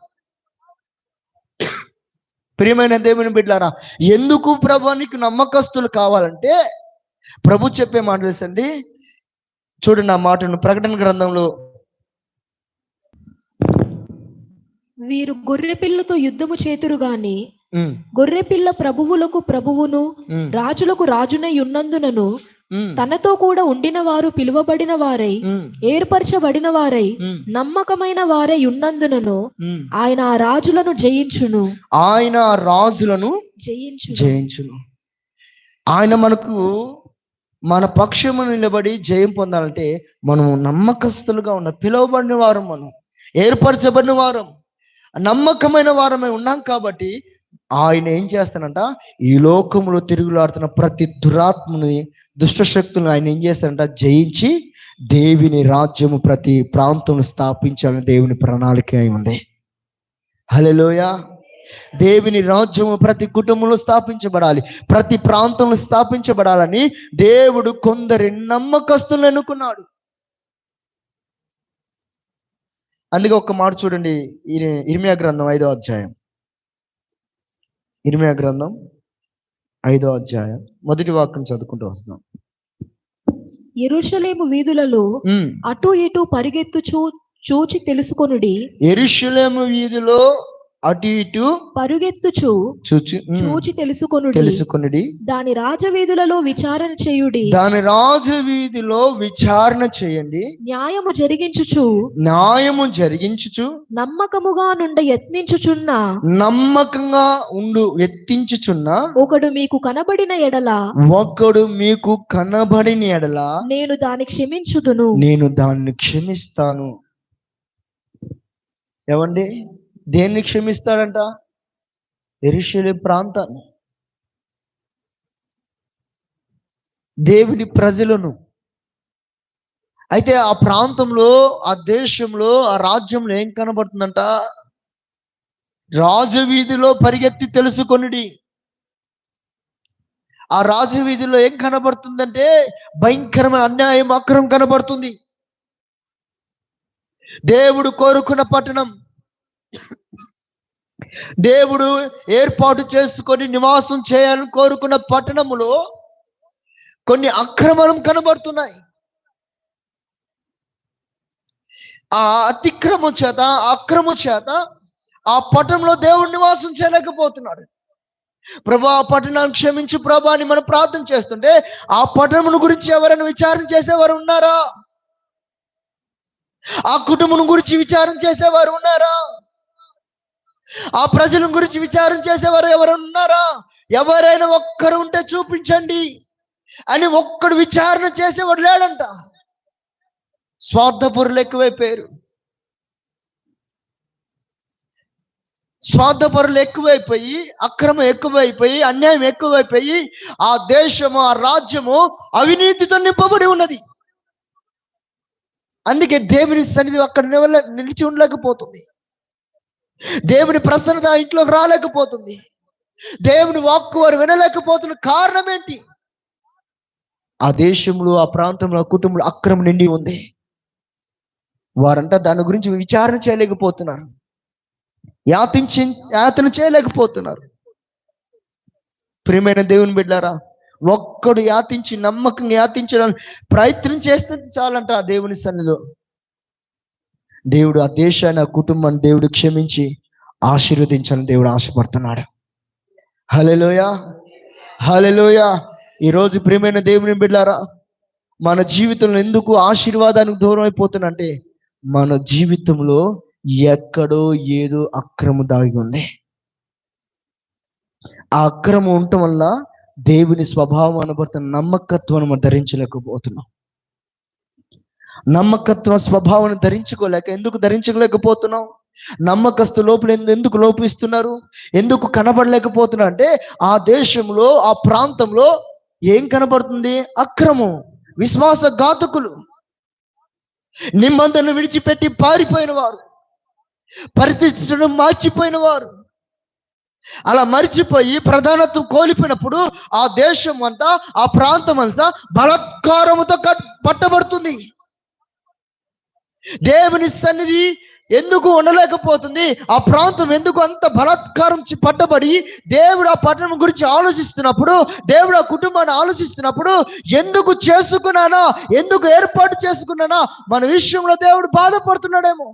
ప్రియమైన దేవుని బిడ్డలారా, ఎందుకు ప్రభు నీకు నమ్మకస్తులు కావాలంటే ప్రభు చెప్పే మాట తెలుసండి. చూడండి ఆ మాటను ప్రకటన గ్రంథంలో, వీరు గొర్రెపిల్లతో యుద్ధము చేతురు గాని గొర్రెపిల్ల ప్రభువులకు ప్రభువును రాజులకు రాజునై ఉన్నందునను తనతో కూడా ఉండిన వారు పిలువబడిన వారై ఏర్పరచబడిన వారై నమ్మకమైన వారై ఉన్నందునను ఆయన ఆ రాజులను జయించును. ఆయన రాజులను జయించును. ఆయన మనకు మన పక్షము నిలబడి జయం పొందాలంటే మనం నమ్మకస్తులుగా ఉన్న, పిలువబడిన వారం, మనం ఏర్పరచబడిన వారం, నమ్మకమైన వారమై ఉన్నాం. కాబట్టి ఆయన ఏం చేస్తానంట, ఈ లోకంలో తిరుగులాడుతున్న ప్రతి దురాత్మని, దుష్ట శక్తులను ఆయన ఏం చేస్తాడంట, జయించి దేవుని రాజ్యము ప్రతి ప్రాంతంలో స్థాపించాలని దేవుని ప్రణాళిక అయి ఉంది. హల్లెలూయా. దేవుని రాజ్యము ప్రతి కుటుంబంలో స్థాపించబడాలి, ప్రతి ప్రాంతంలో స్థాపించబడాలని దేవుడు కొందరి నమ్మకస్తులను ఎన్నుకున్నాడు. అందుకే ఒక మాట చూడండి, ఇర్మియా గ్రంథం 5వ అధ్యాయం. ఇర్మియా గ్రంథం 5వ అధ్యాయం మొదటి వాక్యం చదువుకుంటూ వస్తున్నాం. యెరూషలేము వీధులలో అటు ఇటు పరిగెత్తు చూచి తెలుసుకొనుడి. యెరూషలేము వీధిలో అటు ఇటు పరుగెత్తుచు చూచి తెలుసుకొనుడి. దాని రాజవీధులలో విచారణ చేయుడి. దాని రాజవీధిలో విచారణ చేయండి. న్యాయము జరిగించుచు నమ్మకంగా యత్నించుచున్న ఒకడు మీకు కనబడిన ఎడల నేను దాన్ని క్షమించుదును. నేను దాన్ని క్షమిస్తాను. ఏమండి, దేన్ని క్షమిస్తాడంట? యెరూషలేము ప్రాంతాన్ని, దేవుని ప్రజలను. అయితే ఆ ప్రాంతంలో, ఆ దేశంలో, ఆ రాజ్యంలో ఏం కనబడుతుందంట? రాజవీధిలో పరిగెత్తి తెలుసుకొనుడి. ఆ రాజవీధిలో ఏం కనబడుతుందంటే భయంకరమైన అన్యాయం, అక్రమం కనబడుతుంది. దేవుడు కోరుకున్న పట్టణం, దేవుడు ఏర్పాటు చేసుకొని నివాసం చేయాలని కోరుకున్న పట్టణములో కొన్ని అక్రమాలు కనబడుతున్నాయి. ఆ అతిక్రమం చేత, అక్రమం చేత ఆ పట్టణంలో దేవుడు నివాసం చేయలేకపోతున్నాడు. ప్రభా, ఆ పట్టణాన్ని క్షమించు ప్రభా అని మనం ప్రార్థన చేస్తుంటే ఆ పట్టణం గురించి ఎవరైనా విచారణ చేసేవారు ఉన్నారా? ఆ కుటుంబం గురించి విచారణ చేసేవారు ఉన్నారా? ఆ ప్రజల గురించి విచారణ చేసేవారు ఎవరైనా ఉన్నారా? ఎవరైనా ఒక్కరు ఉంటే చూపించండి అని ఒక్కడు విచారణ చేసేవాడు లేడంట. స్వార్థపరులు ఎక్కువైపోయారు. స్వార్థపరులు ఎక్కువైపోయి, అక్రమం ఎక్కువైపోయి, అన్యాయం ఎక్కువైపోయి ఆ దేశము, ఆ రాజ్యము అవినీతితో నింపబడి ఉన్నది. అందుకే దేవుని సన్నిధి అక్కడ నిలిచి ఉండలేకపోతుంది. దేవుని ప్రసన్నత ఇంట్లోకి రాలేకపోతుంది. దేవుని వాక్కు వారు వినలేకపోతున్న కారణం ఏంటి? ఆ దేశంలో, ఆ ప్రాంతంలో, ఆ కుటుంబంలో అక్రమం నిండి ఉంది. వారంతా దాని గురించి విచారణ చేయలేకపోతున్నారు, యాతన చేయలేకపోతున్నారు. ప్రియమైన దేవుని బిడ్డారా, ఒక్కడు యాతించి నమ్మకంగా యాతించడానికి ప్రయత్నం చేస్తుంటే చాలంట ఆ దేవుని సన్నిధిలో దేవుడు ఆ దేశాన్ని, ఆ కుటుంబాన్ని దేవుడు క్షమించి ఆశీర్వదించాలని దేవుడు ఆశపడుతున్నాడు. హల్లెలూయా, హల్లెలూయా. ఈరోజు ప్రియమైన దేవుని బిడ్డారా, మన జీవితంలో ఎందుకు ఆశీర్వాదానికి దూరం అయిపోతున్నంటే మన జీవితంలో ఎక్కడో ఏదో అక్రమం దాగి ఉంది. ఆ అక్రమం ఉండటం వల్ల దేవుని స్వభావం అనబడుతున్న నమ్మకత్వాన్ని మనం ధరించలేకపోతున్నాం. నమ్మకత్వ స్వభావాన్ని ఎందుకు ధరించలేకపోతున్నాం? నమ్మకస్తు లోపల ఎందుకు లోపిస్తున్నారు? ఎందుకు కనబడలేకపోతున్నా అంటే ఆ దేశంలో, ఆ ప్రాంతంలో ఏం కనబడుతుంది? అక్రమం, విశ్వాసఘాతకులు, నిబంధనను విడిచిపెట్టి పారిపోయిన వారు, పరిస్థితులను మార్చిపోయిన వారు. అలా మర్చిపోయి ప్రధానత్వం కోల్పోయినప్పుడు ఆ దేశం అంతా, ఆ ప్రాంతం అంతా బలాత్కారముతో పట్టబడుతుంది. దేవుని సన్నిధి ఎందుకు ఉండలేకపోతుంది? ఆ ప్రాంతం ఎందుకు అంత బలాత్కారం పట్టబడి దేవుడు ఆ పట్టణం గురించి ఆలోచిస్తున్నప్పుడు, దేవుడు ఆ కుటుంబాన్ని ఆలోచిస్తున్నప్పుడు, ఎందుకు చేసుకున్నానా, ఎందుకు ఏర్పాటు చేసుకున్నానా మన విషయంలో దేవుడు బాధపడుతున్నాడేమో.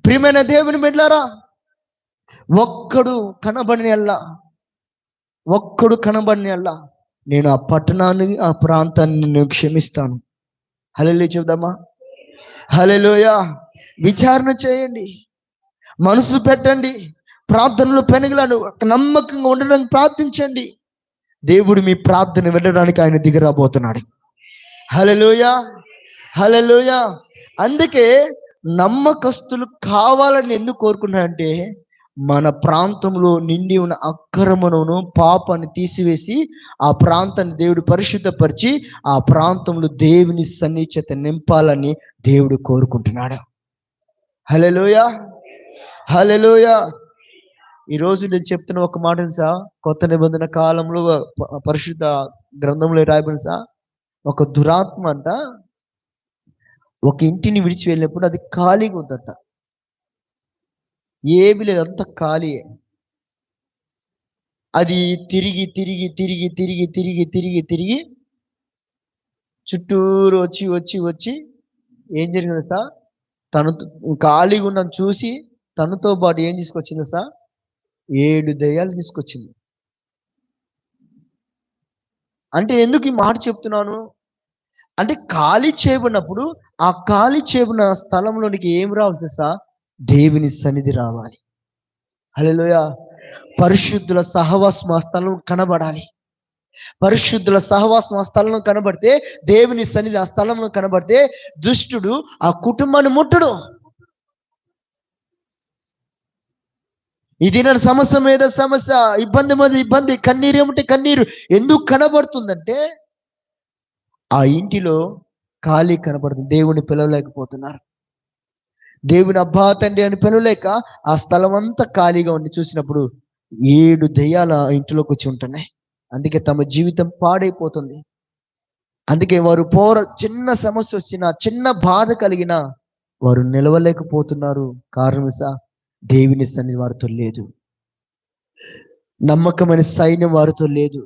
ప్రియమైన దేవుని బిడ్డలారా, ఒక్కడు కనబడిన ఎల్లా నేను ఆ పట్టణాన్ని, ఆ ప్రాంతాన్ని నేను క్షమిస్తాను. హల్లెలూయా చెబుదామా? హల్లెలూయా. విచారణ చేయండి, మనసు పెట్టండి, ప్రార్థనలు పెనుగులను నమ్మకంగా ఉండడానికి ప్రార్థించండి. దేవుడు మీ ప్రార్థన వినడానికి ఆయన దిగరాబోతున్నాడు. హల్లెలూయా, హల్లెలూయా. అందుకే నమ్మకస్తులు కావాలని ఎందుకు కోరుకున్నాడంటే మన ప్రాంతంలో నిండి ఉన్న అక్రమమును, పాపాన్ని తీసివేసి ఆ ప్రాంతాన్ని దేవుడు పరిశుద్ధపరిచి ఆ ప్రాంతంలో దేవుని సన్నిహిత నింపాలని దేవుడు కోరుకుంటున్నాడు. హల్లెలూయా, హల్లెలూయా. ఈరోజు నేను చెప్తున్న ఒక మాట తెలుసా? కొత్త నిబంధన కాలంలో పరిశుద్ధ గ్రంథంలో రాయబడిన సా, ఒక దురాత్మ అంట ఒక ఇంటిని విడిచి వెళ్ళినప్పుడు అది ఖాళీగా ఉందంట. ఏమి లేదు, అంత ఖాళీయే. అది తిరిగి తిరిగి తిరిగి తిరిగి తిరిగి తిరిగి తిరిగి చుట్టూరు వచ్చి వచ్చి వచ్చి ఏం జరిగింది సార్? తను ఖాళీగా ఉన్నది చూసి తనతో పాటు ఏం తీసుకొచ్చింది సార్? 7 దయ్యాలు తీసుకొచ్చింది. అంటే ఎందుకు ఈ మాట చెప్తున్నాను అంటే, ఖాళీ చేయబడినప్పుడు ఆ ఖాళీ చేయబడిన స్థలంలోనికి ఏం రావాలి సార్? దేవుని సన్నిధి రావాలి. హల్లెలూయా. పరిశుద్ధుల సహవాసం ఆ స్థలం కనబడాలి. పరిశుద్ధుల సహవాసం ఆ స్థలంలో కనబడితే, దేవుని సన్నిధి ఆ స్థలంలో కనబడితే దుష్టుడు ఆ కుటుంబాన్ని ముట్టడు. ఇది నా సమస్య మీద సమస్య, ఇబ్బంది మీద ఇబ్బంది, కన్నీరు ఏమంటే కన్నీరు ఎందుకు కనబడుతుందంటే ఆ ఇంటిలో ఖాళీ కనబడుతుంది. దేవుని పిలవలేకపోతున్నారు, దేవుని అబ్బా తండ్రి అని పిలవలేక ఆ స్థలం అంతా ఖాళీగా ఉండి చూసినప్పుడు 7 దెయ్యాల ఇంటిలోకి వచ్చి ఉంటున్నాయి. అందుకే తమ జీవితం పాడైపోతుంది. అందుకే వారు చిన్న సమస్య వచ్చినా, చిన్న బాధ కలిగినా వారు నిలవలేకపోతున్నారు. కారణం దేవుని సన్నిధి వారితో లేదు. నమ్మకమైన సైన్యం వారితో లేదు.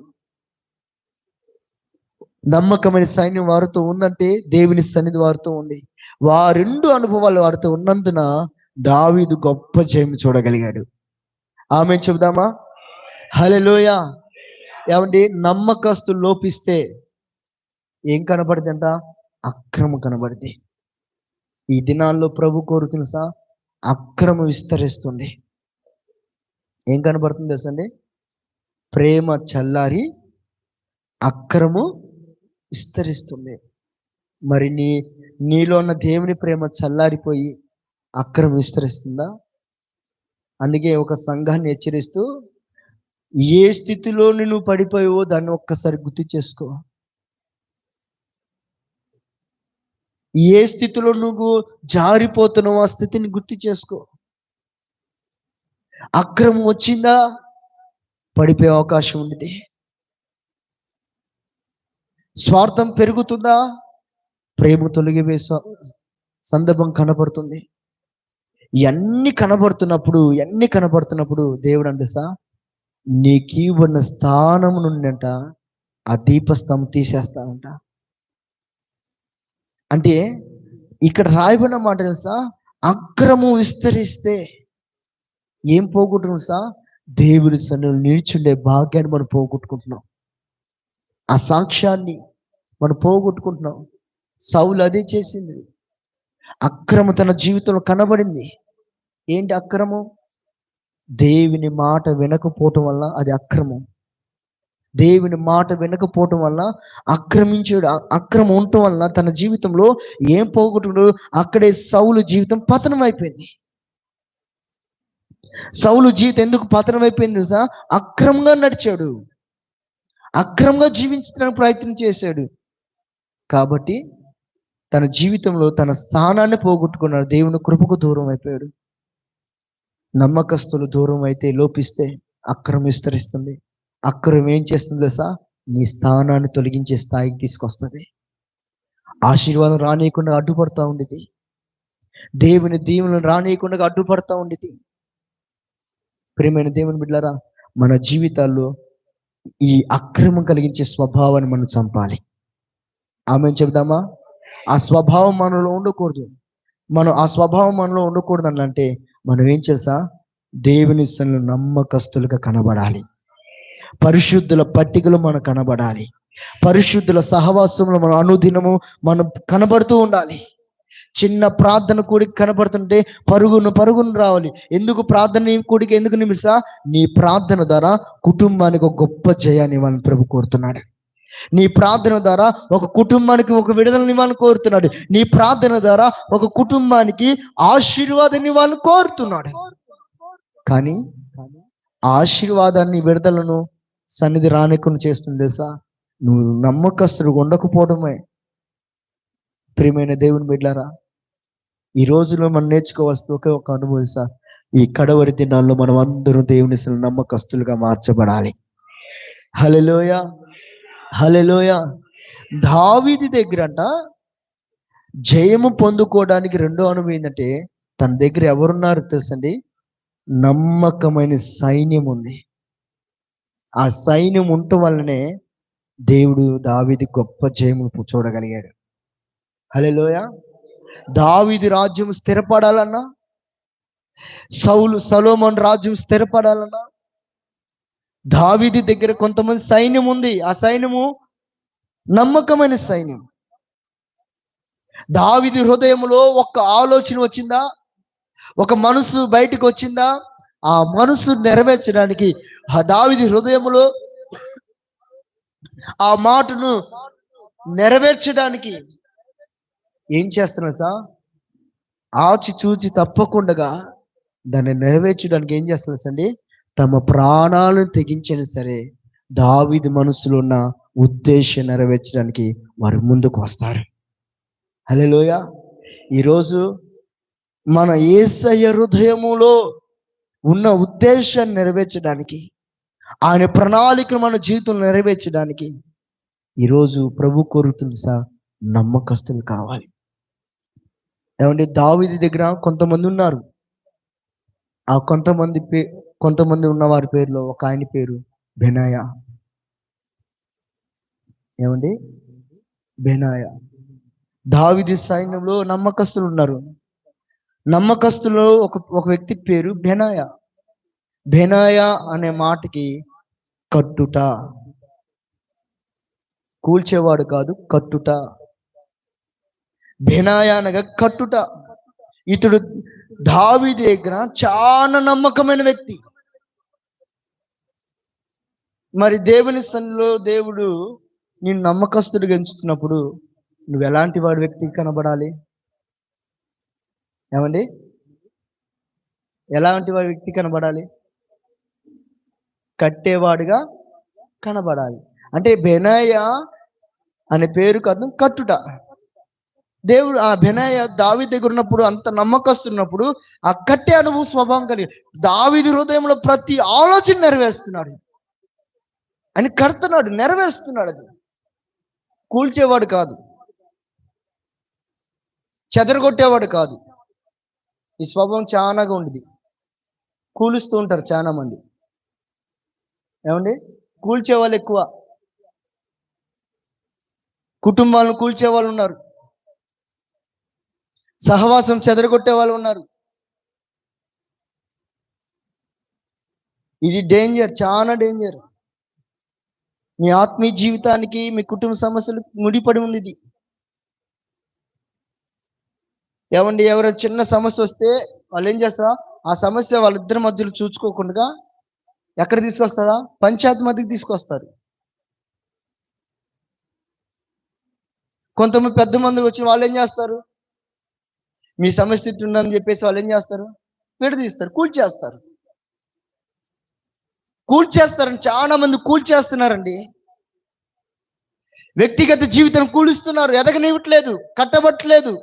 నమ్మకమైన సైన్యం వారితో ఉందంటే దేవుని సన్నిధి వారితో ఉంది. రెండు అనుభవాలు వారితో ఉన్నందున దావీదు గొప్ప జయం చూడగలిగాడు. ఆమె చెబుదామా? హల్లెలూయా. ఏమండి, నమ్మకస్తులు లోపిస్తే ఏం కనబడింది అంట? అక్రమం కనబడింది. ఈ దినాల్లో ప్రభు కోరుతున్న అక్రమం విస్తరిస్తుంది. ఏం కనబడుతుంది తెలుసండి? ప్రేమ చల్లారి అక్రమం విస్తరిస్తుంది. మరి నీలో ఉన్న దేవుని ప్రేమ చల్లారిపోయి అక్రమం విస్తరిస్తుందా? అందుకే ఒక సంఘాన్ని హెచ్చరిస్తూ, ఏ స్థితిలో నువ్వు పడిపోయావో దాన్ని ఒక్కసారి గుర్తు చేసుకో. ఏ స్థితిలో నువ్వు జారిపోతున్నావో ఆ స్థితిని గుర్తు చేసుకో. అక్రమం వచ్చిందా పడిపోయే అవకాశం ఉంది. స్వార్థం పెరుగుతుందా ప్రేమ తొలగిపోయే సందర్భం కనబడుతుంది. ఇవన్నీ కనబడుతున్నప్పుడు దేవుడు అంటే నీకు ఇవ్వన్న స్థానం నుండి అంట ఆ దీపస్తంభం తీసేస్తానంట. అంటే ఇక్కడ రాయబడిన మాట తెలుసా? అక్రమం విస్తరిస్తే ఏం పోగొట్టుకున్నా? దేవుడి సన్నిధిలో నిల్చుండే భాగ్యాన్ని మనం పోగొట్టుకుంటున్నాం. ఆ సాక్ష్యాన్ని మనం పోగొట్టుకుంటున్నాం. సౌలు అదే చేసింది. అక్రమం తన జీవితంలో కనబడింది. ఏంటి అక్రమం? దేవుని మాట వినకపోవటం వల్ల అది అక్రమం. దేవుని మాట వినకపోవటం వల్ల అక్రమం ఉండటం వల్ల తన జీవితంలో ఏం పోగొట్టుకున్నాడు? అక్కడే సౌలు జీవితం పతనం అయిపోయింది. సౌలు జీవితం ఎందుకు పతనం అయిపోయింది తెలుసా? అక్రమంగా నడిచాడు, అక్రమంగా జీవించడానికి ప్రయత్నం చేశాడు. కాబట్టి తన జీవితంలో తన స్థానాన్ని పోగొట్టుకున్నాడు. దేవుని కృపకు దూరం అయిపోయాడు. నమ్మకస్తులు దూరం అయితే లోపిస్తే అక్రమం విస్తరిస్తుంది. అక్రమం ఏం చేస్తుంది తెలుసా? నీ స్థానాన్ని తొలగించే స్థాయికి తీసుకొస్తుంది. ఆశీర్వాదం రానియకుండా అడ్డుపడతా ఉండేది. దేవుని దీవెనలు రానియకుండా అడ్డుపడతా ఉండేది. ప్రియమైన దేవుని బిడ్డలారా, మన జీవితాల్లో ఈ అక్రమం కలిగించే స్వభావాన్ని మనం చంపాలి. ఆమె చెబుదామా? ఆ స్వభావం మనలో ఉండకూడదు. ఆ స్వభావం మనలో ఉండకూడదు అంటే మనం ఏం చేసా? దేవుని సన్నిధిలో నమ్మకస్తులుగా కనబడాలి. పరిశుద్ధుల పట్టికలో మనం కనబడాలి. పరిశుద్ధుల సహవాసంలో మనం అనుదినము మనం కనబడుతూ ఉండాలి. చిన్న ప్రార్థన కూడికి కనబడుతుంటే పరుగును రావాలి. ఎందుకు ప్రార్థన కూడికి ఎందుకు నిమిషా? నీ ప్రార్థన ద్వారా కుటుంబానికి ఒక గొప్ప జయాన్ని ఇవ్వాలని ప్రభు కోరుతున్నాడు. నీ ప్రార్థన ద్వారా ఒక కుటుంబానికి ఒక విడుదలని ఇవ్వాలని కోరుతున్నాడు. నీ ప్రార్థన ద్వారా ఒక కుటుంబానికి ఆశీర్వాదాన్ని ఇవ్వాలని కోరుతున్నాడు. కానీ ఆశీర్వాదాన్ని, విడుదలను సన్నిధి రానికుండా చేస్తుంది తెలుసా? నువ్వు నమ్మకస్తుడు ఉండకపోవడమే. ప్రియమైన దేవుని బిడ్డలారా, ఈ రోజులో మనం నేర్చుకోవాల్సిన ఒక అనుభవం ఈ కడవరి దినాల్లో మనం అందరూ దేవుని నమ్మకస్తులుగా మార్చబడాలి. హల్లెలూయా, హల్లెలూయా. దావీదు దగ్గర అంట జయము పొందుకోవడానికి రెండో అనుభవం ఏంటంటే, తన దగ్గర ఎవరున్నారు తెలుసండి? నమ్మకమైన సైన్యం ఉంది. ఆ సైన్యం ఉండటం వల్లనే దేవుడు దావీదు గొప్ప జయము చూడగలిగాడు. హల్లెలూయా. దావీదు రాజ్యం స్థిరపడాలన్నా, సొలొమోను రాజ్యం స్థిరపడాలన్నా దావీదు దగ్గర కొంతమంది సైన్యం ఉంది. ఆ సైన్యము నమ్మకమైన సైన్యం. దావీదు హృదయంలో ఒక ఆలోచన వచ్చిందా? ఒక మనసు బయటకు వచ్చిందా? ఆ మనసు నెరవేర్చడానికి దావీదు హృదయంలో ఆ మాటను నెరవేర్చడానికి ఏం చేస్తున్నారు సార్? ఆచి చూచి తప్పకుండా దాన్ని నెరవేర్చడానికి ఏం చేస్తున్నారు అండి? తమ ప్రాణాలను తెగించినా సరే దావీదు మనసులో ఉన్న ఉద్దేశం నెరవేర్చడానికి వారు ముందుకు వస్తారు. హల్లెలూయా. ఈరోజు మన యేసయ్య హృదయములో ఉన్న ఉద్దేశాన్ని నెరవేర్చడానికి, ఆయన ప్రణాళికను మన జీవితంలో నెరవేర్చడానికి ఈరోజు ప్రభు కోరు తెలుసా, నమ్మకస్తులు కావాలి. ఏమంటే దావీదు దగ్గర కొంతమంది ఉన్నారు. ఆ కొంతమంది ఉన్న వారి పేరులో ఒక ఆయన పేరు బెనాయా. ఏమండి, బెనాయా. దావీదు సైన్యంలో నమ్మకస్తులు ఉన్నారు. నమ్మకస్తులో ఒక వ్యక్తి పేరు బెనాయా. బెనాయా అనే మాటకి కట్టుట, కూల్చేవాడు కాదు, కట్టుట. బెనాయా అనగా కట్టుట. ఇతడు దావీదు దగ్గర చాలా నమ్మకమైన వ్యక్తి. మరి దేవుని సన్నిధిలో దేవుడు నేను నమ్మకస్తుడిగా ఎంచుతున్నప్పుడు నువ్వు ఎలాంటి వాడి వ్యక్తి కనబడాలి? ఏమండి, ఎలాంటి వాడి వ్యక్తి కనబడాలి? కట్టేవాడుగా కనబడాలి. అంటే బెనాయా అనే పేరు కాదు, కట్టుట. దేవుడు ఆ బెనాయా దావీదు దగ్గర ఉన్నప్పుడు, అంత నమ్మకస్తున్నప్పుడు ఆ కట్టే అనుభవం స్వభావం కలిగి దావీదు హృదయంలో ప్రతి ఆలోచన నెరవేరుస్తున్నాడు. అని కడుతున్నాడు, నెరవేరుస్తున్నాడు. అది కూల్చేవాడు కాదు, చెదరగొట్టేవాడు కాదు. ఈ స్వభావం చాలాగా ఉండేది. కూలుస్తూ ఉంటారు చాలా మంది. ఏమండి, కూల్చే వాళ్ళు ఎక్కువ. కుటుంబాలను కూల్చే వాళ్ళు ఉన్నారు, సహవాసం చెదరగొట్టే వాళ్ళు ఉన్నారు. ఇది డేంజర్, చాలా డేంజర్. మీ ఆత్మీయ జీవితానికి, మీ కుటుంబ సమస్యలు ముడిపడి ఉంది ఇది. ఏమండి, ఎవరైనా చిన్న సమస్య వస్తే వాళ్ళు ఏం చేస్తారా, ఆ సమస్య వాళ్ళిద్దరి మధ్యలో చూసుకోకుండా ఎక్కడ తీసుకొస్తారా, పంచాయతీ మధ్యకి తీసుకొస్తారు. కొంతమంది పెద్ద మంది వచ్చి వాళ్ళు ఏం చేస్తారు, మీ సమస్య ఉందని చెప్పేసి వాళ్ళు ఏం చేస్తారు, విడదీస్తారు, కూల్చేస్తారని చాలా మంది కూల్చేస్తున్నారండి. వ్యక్తిగత జీవితం కూలుస్తున్నారు, ఎదగనివ్వట్లేదు, కట్టబట్టలేదు.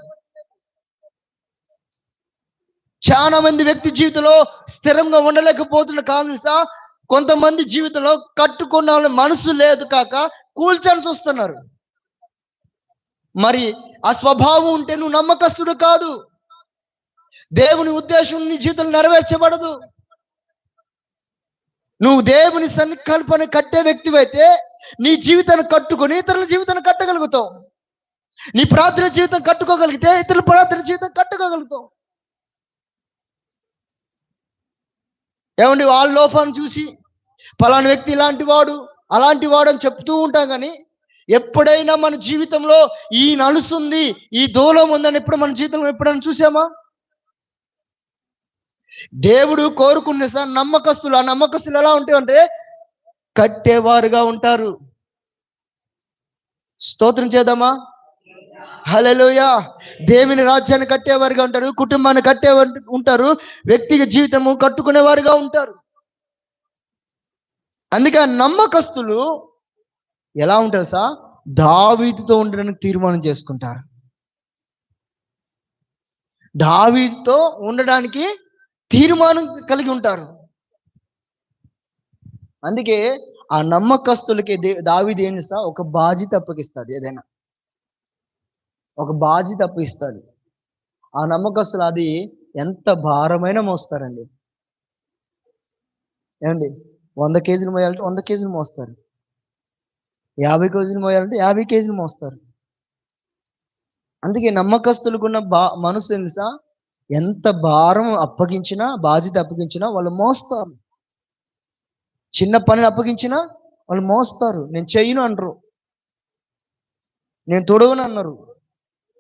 చాలా మంది వ్యక్తి జీవితంలో స్థిరంగా ఉండలేకపోతున్న కారణం కొంతమంది జీవితంలో కట్టుకున్న వాళ్ళ మనసు లేదు కాక కూల్చని చూస్తున్నారు. మరి ఆ స్వభావం ఉంటే నువ్వు నమ్మకస్తుడు కాదు. దేవుని ఉద్దేశం నీ జీవితంలో నెరవేర్చబడదు. నువ్వు దేవుని సంకల్పన కట్టే వ్యక్తివైతే నీ జీవితాన్ని కట్టుకొని ఇతరుల జీవితాన్ని కట్టగలుగుతావు. నీ ప్రార్థన జీవితం కట్టుకోగలిగితే ఇతరుల ప్రార్థన జీవితం కట్టుకోగలుగుతావు. ఏమండి, వాళ్ళ లోపాన్ని చూసి పలానా వ్యక్తి ఇలాంటి వాడు అలాంటి వాడు అని చెప్తూ ఉంటాం. కానీ ఎప్పుడైనా మన జీవితంలో ఈ నలుసుంది, ఈ దూలం ఉందని ఎప్పుడు మన జీవితంలో ఎప్పుడైనా చూసామా? దేవుడు కోరుకునే నమ్మకస్తులు. ఆ నమ్మకస్తులు ఎలా ఉంటాయంటే కట్టేవారుగా ఉంటారు. స్తోత్రం చేద్దామా? హల్లెలూయా. దేవుని రాజ్యాన్ని కట్టేవారుగా ఉంటారు, కుటుంబాన్ని కట్టేవారు ఉంటారు, వ్యక్తిగత జీవితము కట్టుకునేవారుగా ఉంటారు. అందుకే నమ్మకస్తులు ఎలా ఉంటారు దావీదుతో ఉండడానికి తీర్మానం చేసుకుంటారు. దావీదుతో ఉండడానికి తీర్మానం కలిగి ఉంటారు. అందుకే ఆ నమ్మకస్తులకి దావీదు ఏం చేస్తా, ఒక బాధ్యత అప్పగిస్తాడు. ఏదైనా ఒక బాధ్యత అప్పగిస్తాడు. ఆ నమ్మకస్తులు అది ఎంత భారమైన మోస్తారండి. ఏమండి, 100 కేజీలు మోయాలంటే 100 కేజీలు మోస్తారు, 50 కేజీలు మోయాలంటే 50 కేజీలు మోస్తారు. అందుకే నమ్మకస్తులకున్న మనసు తెలుసా, ఎంత భారం అప్పగించినా, బాధ్యత అప్పగించినా వాళ్ళు మోస్తారు. చిన్న పనిని అప్పగించినా వాళ్ళు మోస్తారు. నేను చెయ్యను అనరు, నేను తొడవను అన్నారు,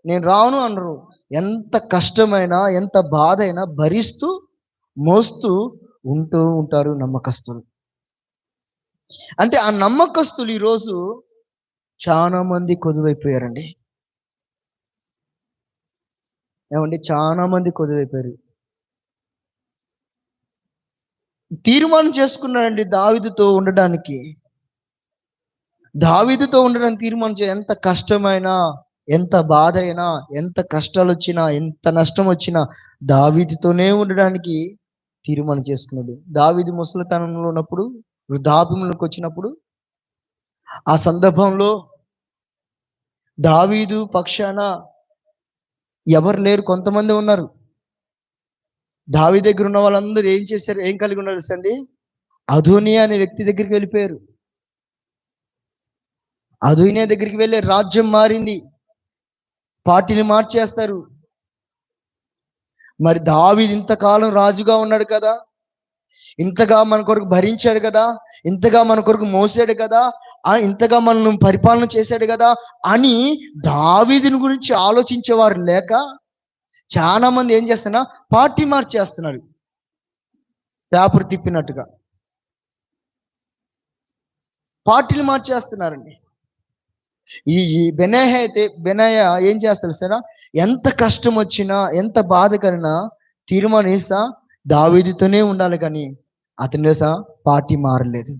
నేను రాను అన్నారు. ఎంత కష్టమైనా ఎంత బాధ అయినా భరిస్తూ మోస్తూ ఉంటూ ఉంటారు నమ్మకస్తులు. అంటే ఆ నమ్మకస్తులు ఈరోజు చాలా మంది కొదువైపోయారండి. ఏమండి, చాలా మంది కొదువైపోయారు. తీర్మానం చేసుకున్నాడండి దావీదుతో ఉండడానికి. దావీదుతో ఉండడానికి తీర్మానం ఎంత కష్టమైనా ఎంత బాధ అయినా, ఎంత కష్టాలు వచ్చినా, ఎంత నష్టం వచ్చినా దావీదుతోనే ఉండడానికి తీర్మానం చేసుకున్నాడు. దావీదు ముసలితనంలో ఉన్నప్పుడు, వృద్ధాప్యంలోకి వచ్చినప్పుడు, ఆ సందర్భంలో దావీదు పక్షాన ఎవరు లేరు, కొంతమంది ఉన్నారు. దావీదు దగ్గర ఉన్న వాళ్ళందరూ ఏం చేశారు, ఏం కలిగి ఉన్నారు అండి? అదోనియా అనే వ్యక్తి దగ్గరికి వెళ్ళిపోయారు. అదోనియా దగ్గరికి వెళ్ళే రాజ్యం మారింది, పార్టీని మార్చేస్తారు. మరి దావీదు ఇంతకాలం రాజుగా ఉన్నాడు కదా, ఇంతగా మన కొరకు భరించాడు కదా, ఇంతగా మన కొరకు మోసాడు కదా, ఇంతగా మనల్ని పరిపాలన చేశాడు కదా అని దావీదుని గురించి ఆలోచించేవారు లేక చాలా మంది ఏం చేస్తున్నా, పార్టీ మార్చేస్తున్నారు, పేపర్ తిప్పినట్టుగా పార్టీలు మార్చేస్తున్నారండి. ఈ బెనయ ఏం చేస్తారు సరే, ఎంత కష్టం వచ్చినా, ఎంత బాధ కలిగినా తీర్మానిస్తా దావీదుతోనే ఉండాలి, కానీ అతని పార్టీ మారలేదు,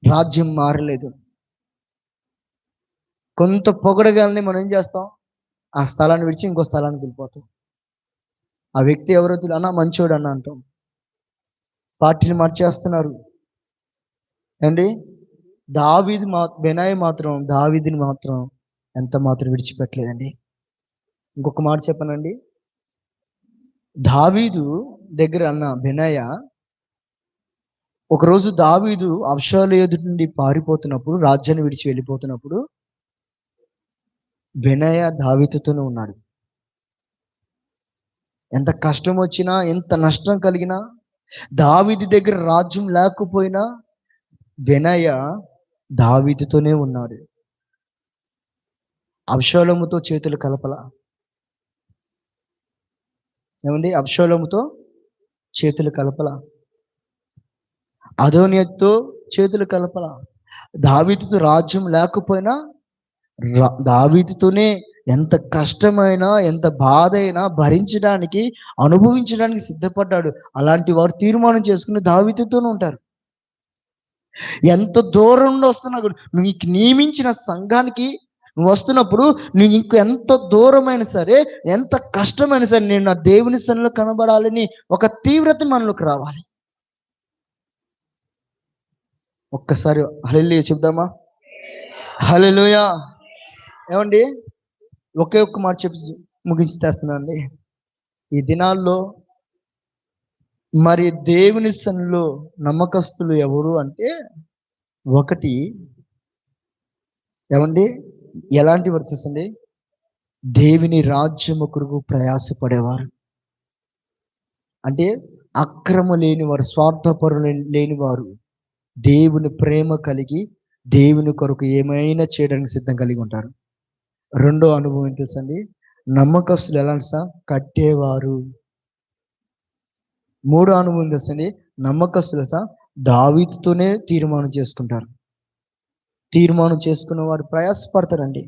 రాజ్యం మారలేదు. కొంత పొగడగాలని మనం ఏం చేస్తాం, ఆ స్థలాన్ని విడిచి ఇంకో స్థలానికి వెళ్ళిపోతాం. ఆ వ్యక్తి ఎవరో తెలియదు, అన్నా మంచోడు అన్న అంటాం. పార్టీని మార్చేస్తున్నారు అండి. బెనాయి మాత్రం దావీదుని మాత్రం ఎంత మాత్రం విడిచిపెట్టలేదండి. ఇంకొక మాట చెప్పనండి, దావీదు దగ్గర అన్న బెనాయ ఒకరోజు దావీదు అబ్షాలోము ఎదుటి నుండి పారిపోతున్నప్పుడు, రాజ్యాన్ని విడిచి వెళ్ళిపోతున్నప్పుడు బెనాయ దావీదుతోనే ఉన్నాడు. ఎంత కష్టం వచ్చినా, ఎంత నష్టం కలిగినా, దావీదు దగ్గర రాజ్యం లేకపోయినా బెనాయ దావీదుతోనే ఉన్నాడు. అబ్షాలోముతో చేతులు కలపల ఏమండి, అబ్షాలోముతో చేతులు కలపల, అదోనియాతో చేతులు కలపల. దావీదుతో రాజ్యం లేకపోయినా దావీదుతోనే ఎంత కష్టమైనా, ఎంత బాధ అయినా భరించడానికి, అనుభవించడానికి సిద్ధపడ్డాడు. అలాంటి వారు తీర్మానం చేసుకుని దావీదుతోనే ఉంటారు. ఎంత దూరం నుండి వస్తున్నా కూడా, నీకు నియమించిన సంఘానికి నువ్వు వస్తున్నప్పుడు, నీకు ఎంత దూరమైనా సరే, ఎంత కష్టమైనా సరే, నేను నా దేవుని సన్నిధిలో కనబడాలని ఒక తీవ్రత మనలోకి రావాలి. ఒక్కసారి హల్లెలూయా చెప్దామా? హల్లెలూయా. ఏమండి, ఒకే ఒక్క మాట చెప్పి ముగించేస్తున్నానండి. ఈ దినాల్లో మరి దేవుని సన్నిధిలో నమ్మకస్తులు ఎవరు అంటే, ఒకటి ఏమండి, ఎలాంటి వర్సెస్ అండి, దేవుని రాజ్యము కొరకు ప్రయాసపడేవారు, అంటే అక్రమ లేనివారు, స్వార్థపరులు లేనివారు, దేవుని ప్రేమ కలిగి దేవుని కొరకు ఏమైనా చేయడానికి సిద్ధం కలిగి ఉంటారు. రెండో అనుభవం తెలుసండి, నమ్మకస్తులు ఎలా కట్టేవారు. మూడో అనుభవం తెలుసండి, నమ్మకస్తులు దావీదుతోనే తీర్మానం చేసుకుంటారు. తీర్మానం చేసుకున్న వారు ప్రయాసపడతారండి,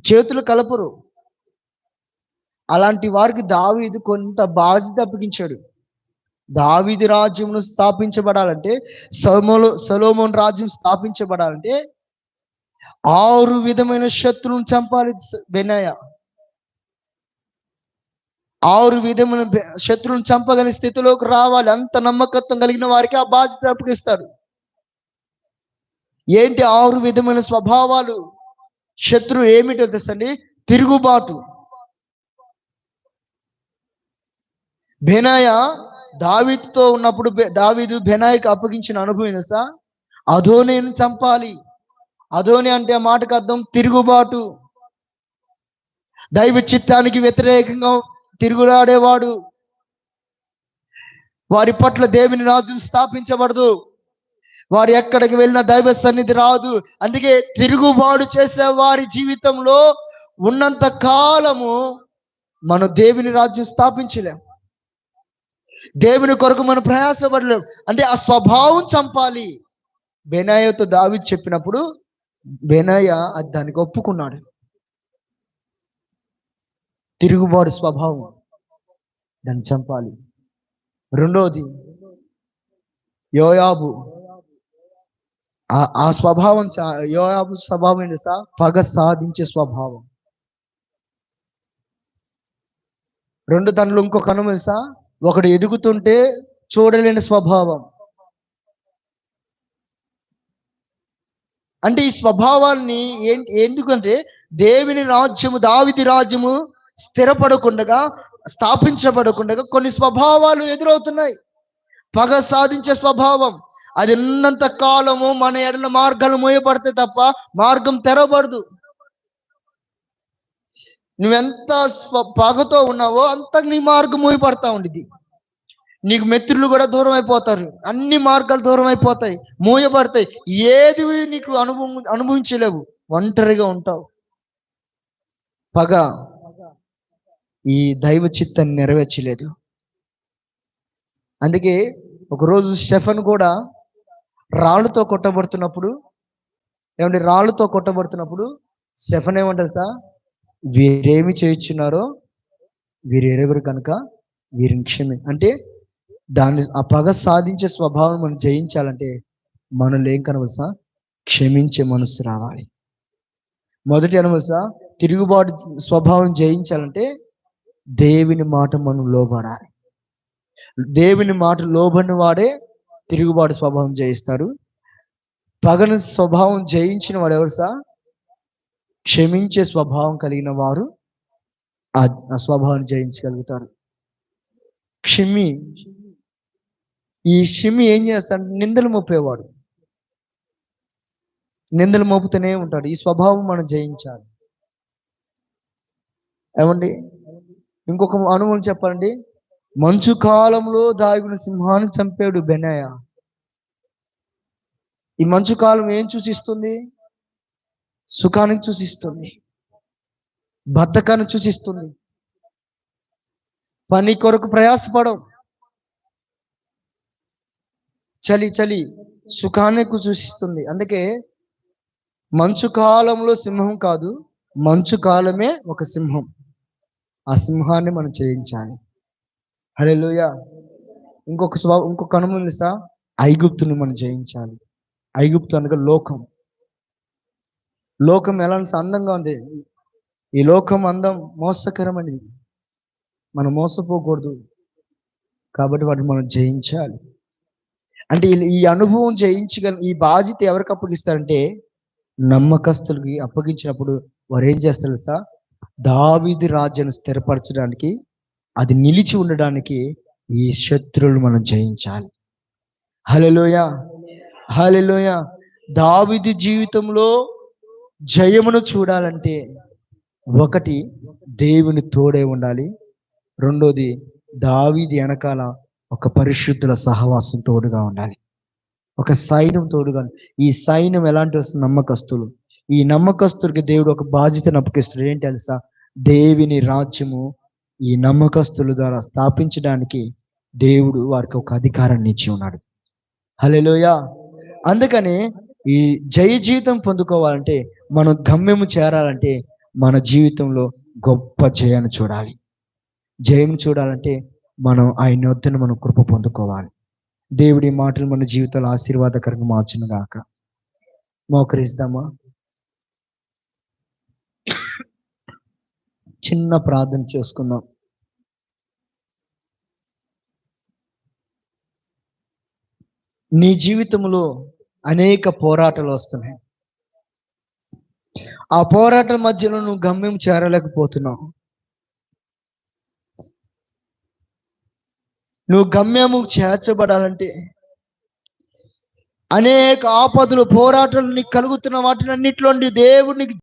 చేతులు కలపరు. అలాంటి వారికి దావీదు కొంత బాధ్యత అప్పగించాడు. దావీదు రాజ్యమును స్థాపించబడాలంటే, సొలొమోను రాజ్యం స్థాపించబడాలంటే 6 విధమైన శత్రువులను చంపాలి బెనాయ. 6 విధమైన శత్రువులను చంపగలిగిన స్థితిలోకి రావాలి. అంత నమ్మకత్వం కలిగిన వారికి ఆ బాధ్యత అప్పగిస్తాడు. ఏంటి 6 విధమైన స్వభావాలు? శత్రువు ఏమిటో తెలుసండి, తిరుగుబాటు. బెనాయ దావీదుతో ఉన్నప్పుడు దావీదు బెనాయికి అప్పగించిన అనుభవం తెలుసా, అదోనిని చంపాలి. అదోని అంటే ఆ మాటకు అర్థం తిరుగుబాటు, దైవ చిత్తానికి వ్యతిరేకంగా తిరుగులాడేవాడు. వారి పట్ల దేవుని రాజ్యం స్థాపించబడదు, వారు ఎక్కడికి వెళ్ళినా దైవ సన్నిధి రాదు. అందుకే తిరుగుబాటు చేసే వారి జీవితంలో ఉన్నంత కాలము మనం దేవుని రాజ్యం స్థాపించలేం, దేవుని కొరకు మనం ప్రయాసపడలేం. అంటే ఆ స్వభావం చంపాలి. బెనాయతో దావీదు చెప్పినప్పుడు బెనాయ దానికి ఒప్పుకున్నాడు. తిరుగుబాటు స్వభావం, దాన్ని చంపాలి. రెండోది యోయాబు. ఆ స్వభావం యోవాబు స్వభావం ఏంటి సార్? పగ సాధించే స్వభావం. రెండు తనలు ఇంకొక అనుమతి సార్, ఒకడు ఎదుగుతుంటే చూడలేని స్వభావం. అంటే ఈ స్వభావాన్ని ఎందుకంటే దేవుని రాజ్యము, దావీదు రాజ్యము స్థిరపడకుండా, స్థాపించబడకుండా కొన్ని స్వభావాలు ఎదురవుతున్నాయి. పగ సాధించే స్వభావం అది ఉన్నంత కాలము మన ఎడల మార్గాలు మోయబడితే తప్ప మార్గం తెరవబడదు. నువ్వెంత పగతో ఉన్నావో అంత నీ మార్గం మోయబడతా ఉండేది. నీకు మిత్రులు కూడా దూరం అయిపోతారు, అన్ని మార్గాలు దూరం అయిపోతాయి, మూయబడతాయి. ఏది నీకు అనుభవించలేవు, ఒంటరిగా ఉంటావు. పగ ఈ దైవ చిత్తాన్ని నెరవేర్చలేదు. అందుకే ఒకరోజు స్టెఫెన్ కూడా రాళ్ళతో కొట్టబడుతున్నప్పుడు స్టెఫెన్ ఏమంటారు సార్? వీరేమి చేయుచున్నారో వీరు ఎరుగురు కనుక వీరిని క్షమి. అంటే దాన్ని, ఆ పగ సాధించే స్వభావం మనం జయించాలంటే మనలో ఏం కనవాలి సార్? క్షమించే మనసు రావాలి. మొదటి అనుమతి సార్, తిరుగుబాటు స్వభావం జయించాలంటే దేవుని మాట మనం లోబడాలి. దేవుని మాట లోబడిన వాడే తిరుగుబాటు స్వభావం జయిస్తారు. పగని స్వభావం జయించిన వాడు ఎవరు సార్? క్షమించే స్వభావం కలిగిన వారు ఆ స్వభావాన్ని జయించగలుగుతారు. ఈ క్షమి ఏం చేస్తాడు? నిందలు మోపేవాడు, నిందలు మోపుతూనే ఉంటాడు. ఈ స్వభావం మనం జయించాలి. ఏమండి, ఇంకొక అనుభవం చెప్పండి. మంచు కాలంలో దాగున సింహాన్ని చంపాడు బెనాయా. ఈ మంచు కాలం ఏం సూచిస్తుంది? సుఖానికి సూచిస్తుంది, బద్ధకాన్ని సూచిస్తుంది, పని కొరకు ప్రయాసపడం, చలి సుఖానికి సూచిస్తుంది. అందుకే మంచు కాలంలో సింహం కాదు, మంచు కాలమే ఒక సింహం. ఆ సింహాన్ని మనం జయించాలి. హల్లెలూయా. ఇంకొక అనుమతి సార్, ఐగుప్తుని మనం జయించాలి. ఐగుప్తు అనగా లోకం ఎలా అందంగా ఉంది. ఈ లోకం అందం మోసకరమైనది, మనం మోసపోకూడదు. కాబట్టి వాటిని మనం జయించాలి. అంటే ఈ అనుభవం ఈ బాధ్యత ఎవరికి అప్పగిస్తారంటే నమ్మకస్తులకి అప్పగించినప్పుడు వారు ఏం చేస్తారు సార్? దావీదు రాజ్యాన్ని స్థిరపరచడానికి, అది నిలిచి ఉండడానికి ఈ శత్రువులు మనం జయించాలి. హల్లెలూయా, హల్లెలూయా. దావీదు జీవితంలో జయమును చూడాలంటే ఒకటి, దేవుని తోడే ఉండాలి. రెండోది, దావీదు వెనకాల ఒక పరిశుద్ధుల సహవాసం తోడుగా ఉండాలి, ఒక సైన్యం తోడుగా. ఈ సైన్యం ఎలాంటి వస్తుంది? నమ్మకస్తులు. ఈ నమ్మకస్తులకి దేవుడు ఒక బాధ్యతను అప్పగిస్తాడు. ఏంటి తెలుసా? దేవుని రాజ్యము ఈ నమ్మకస్తుల ద్వారా స్థాపించడానికి దేవుడు వారికి ఒక అధికారాన్ని ఇచ్చి ఉన్నాడు. హల్లెలూయా. అందుకని ఈ జయ జీవితం పొందుకోవాలంటే, మనం గమ్యము చేరాలంటే మన జీవితంలో గొప్ప జయాన్ని చూడాలి. జయం చూడాలంటే మనం ఆయన వద్దను మనం కృప పొందుకోవాలి. దేవుడి మాటలు మన జీవితాలు ఆశీర్వాదకరంగా మార్చును గాక. మోకరిస్తామా? చిన్న ప్రార్థన చేసుకుందాం. నీ జీవితంలో అనేక పోరాటాలు వస్తున్నాయి. ఆ పోరాటం మధ్యలో నువ్వు గమ్యం చేరలేకపోతున్నావు. నువ్వు గమ్యము చేర్చబడాలంటే అనేక ఆపదలు, పోరాటాలు నీకు కలుగుతున్న వాటిని అన్నిట్లో దేవుడికి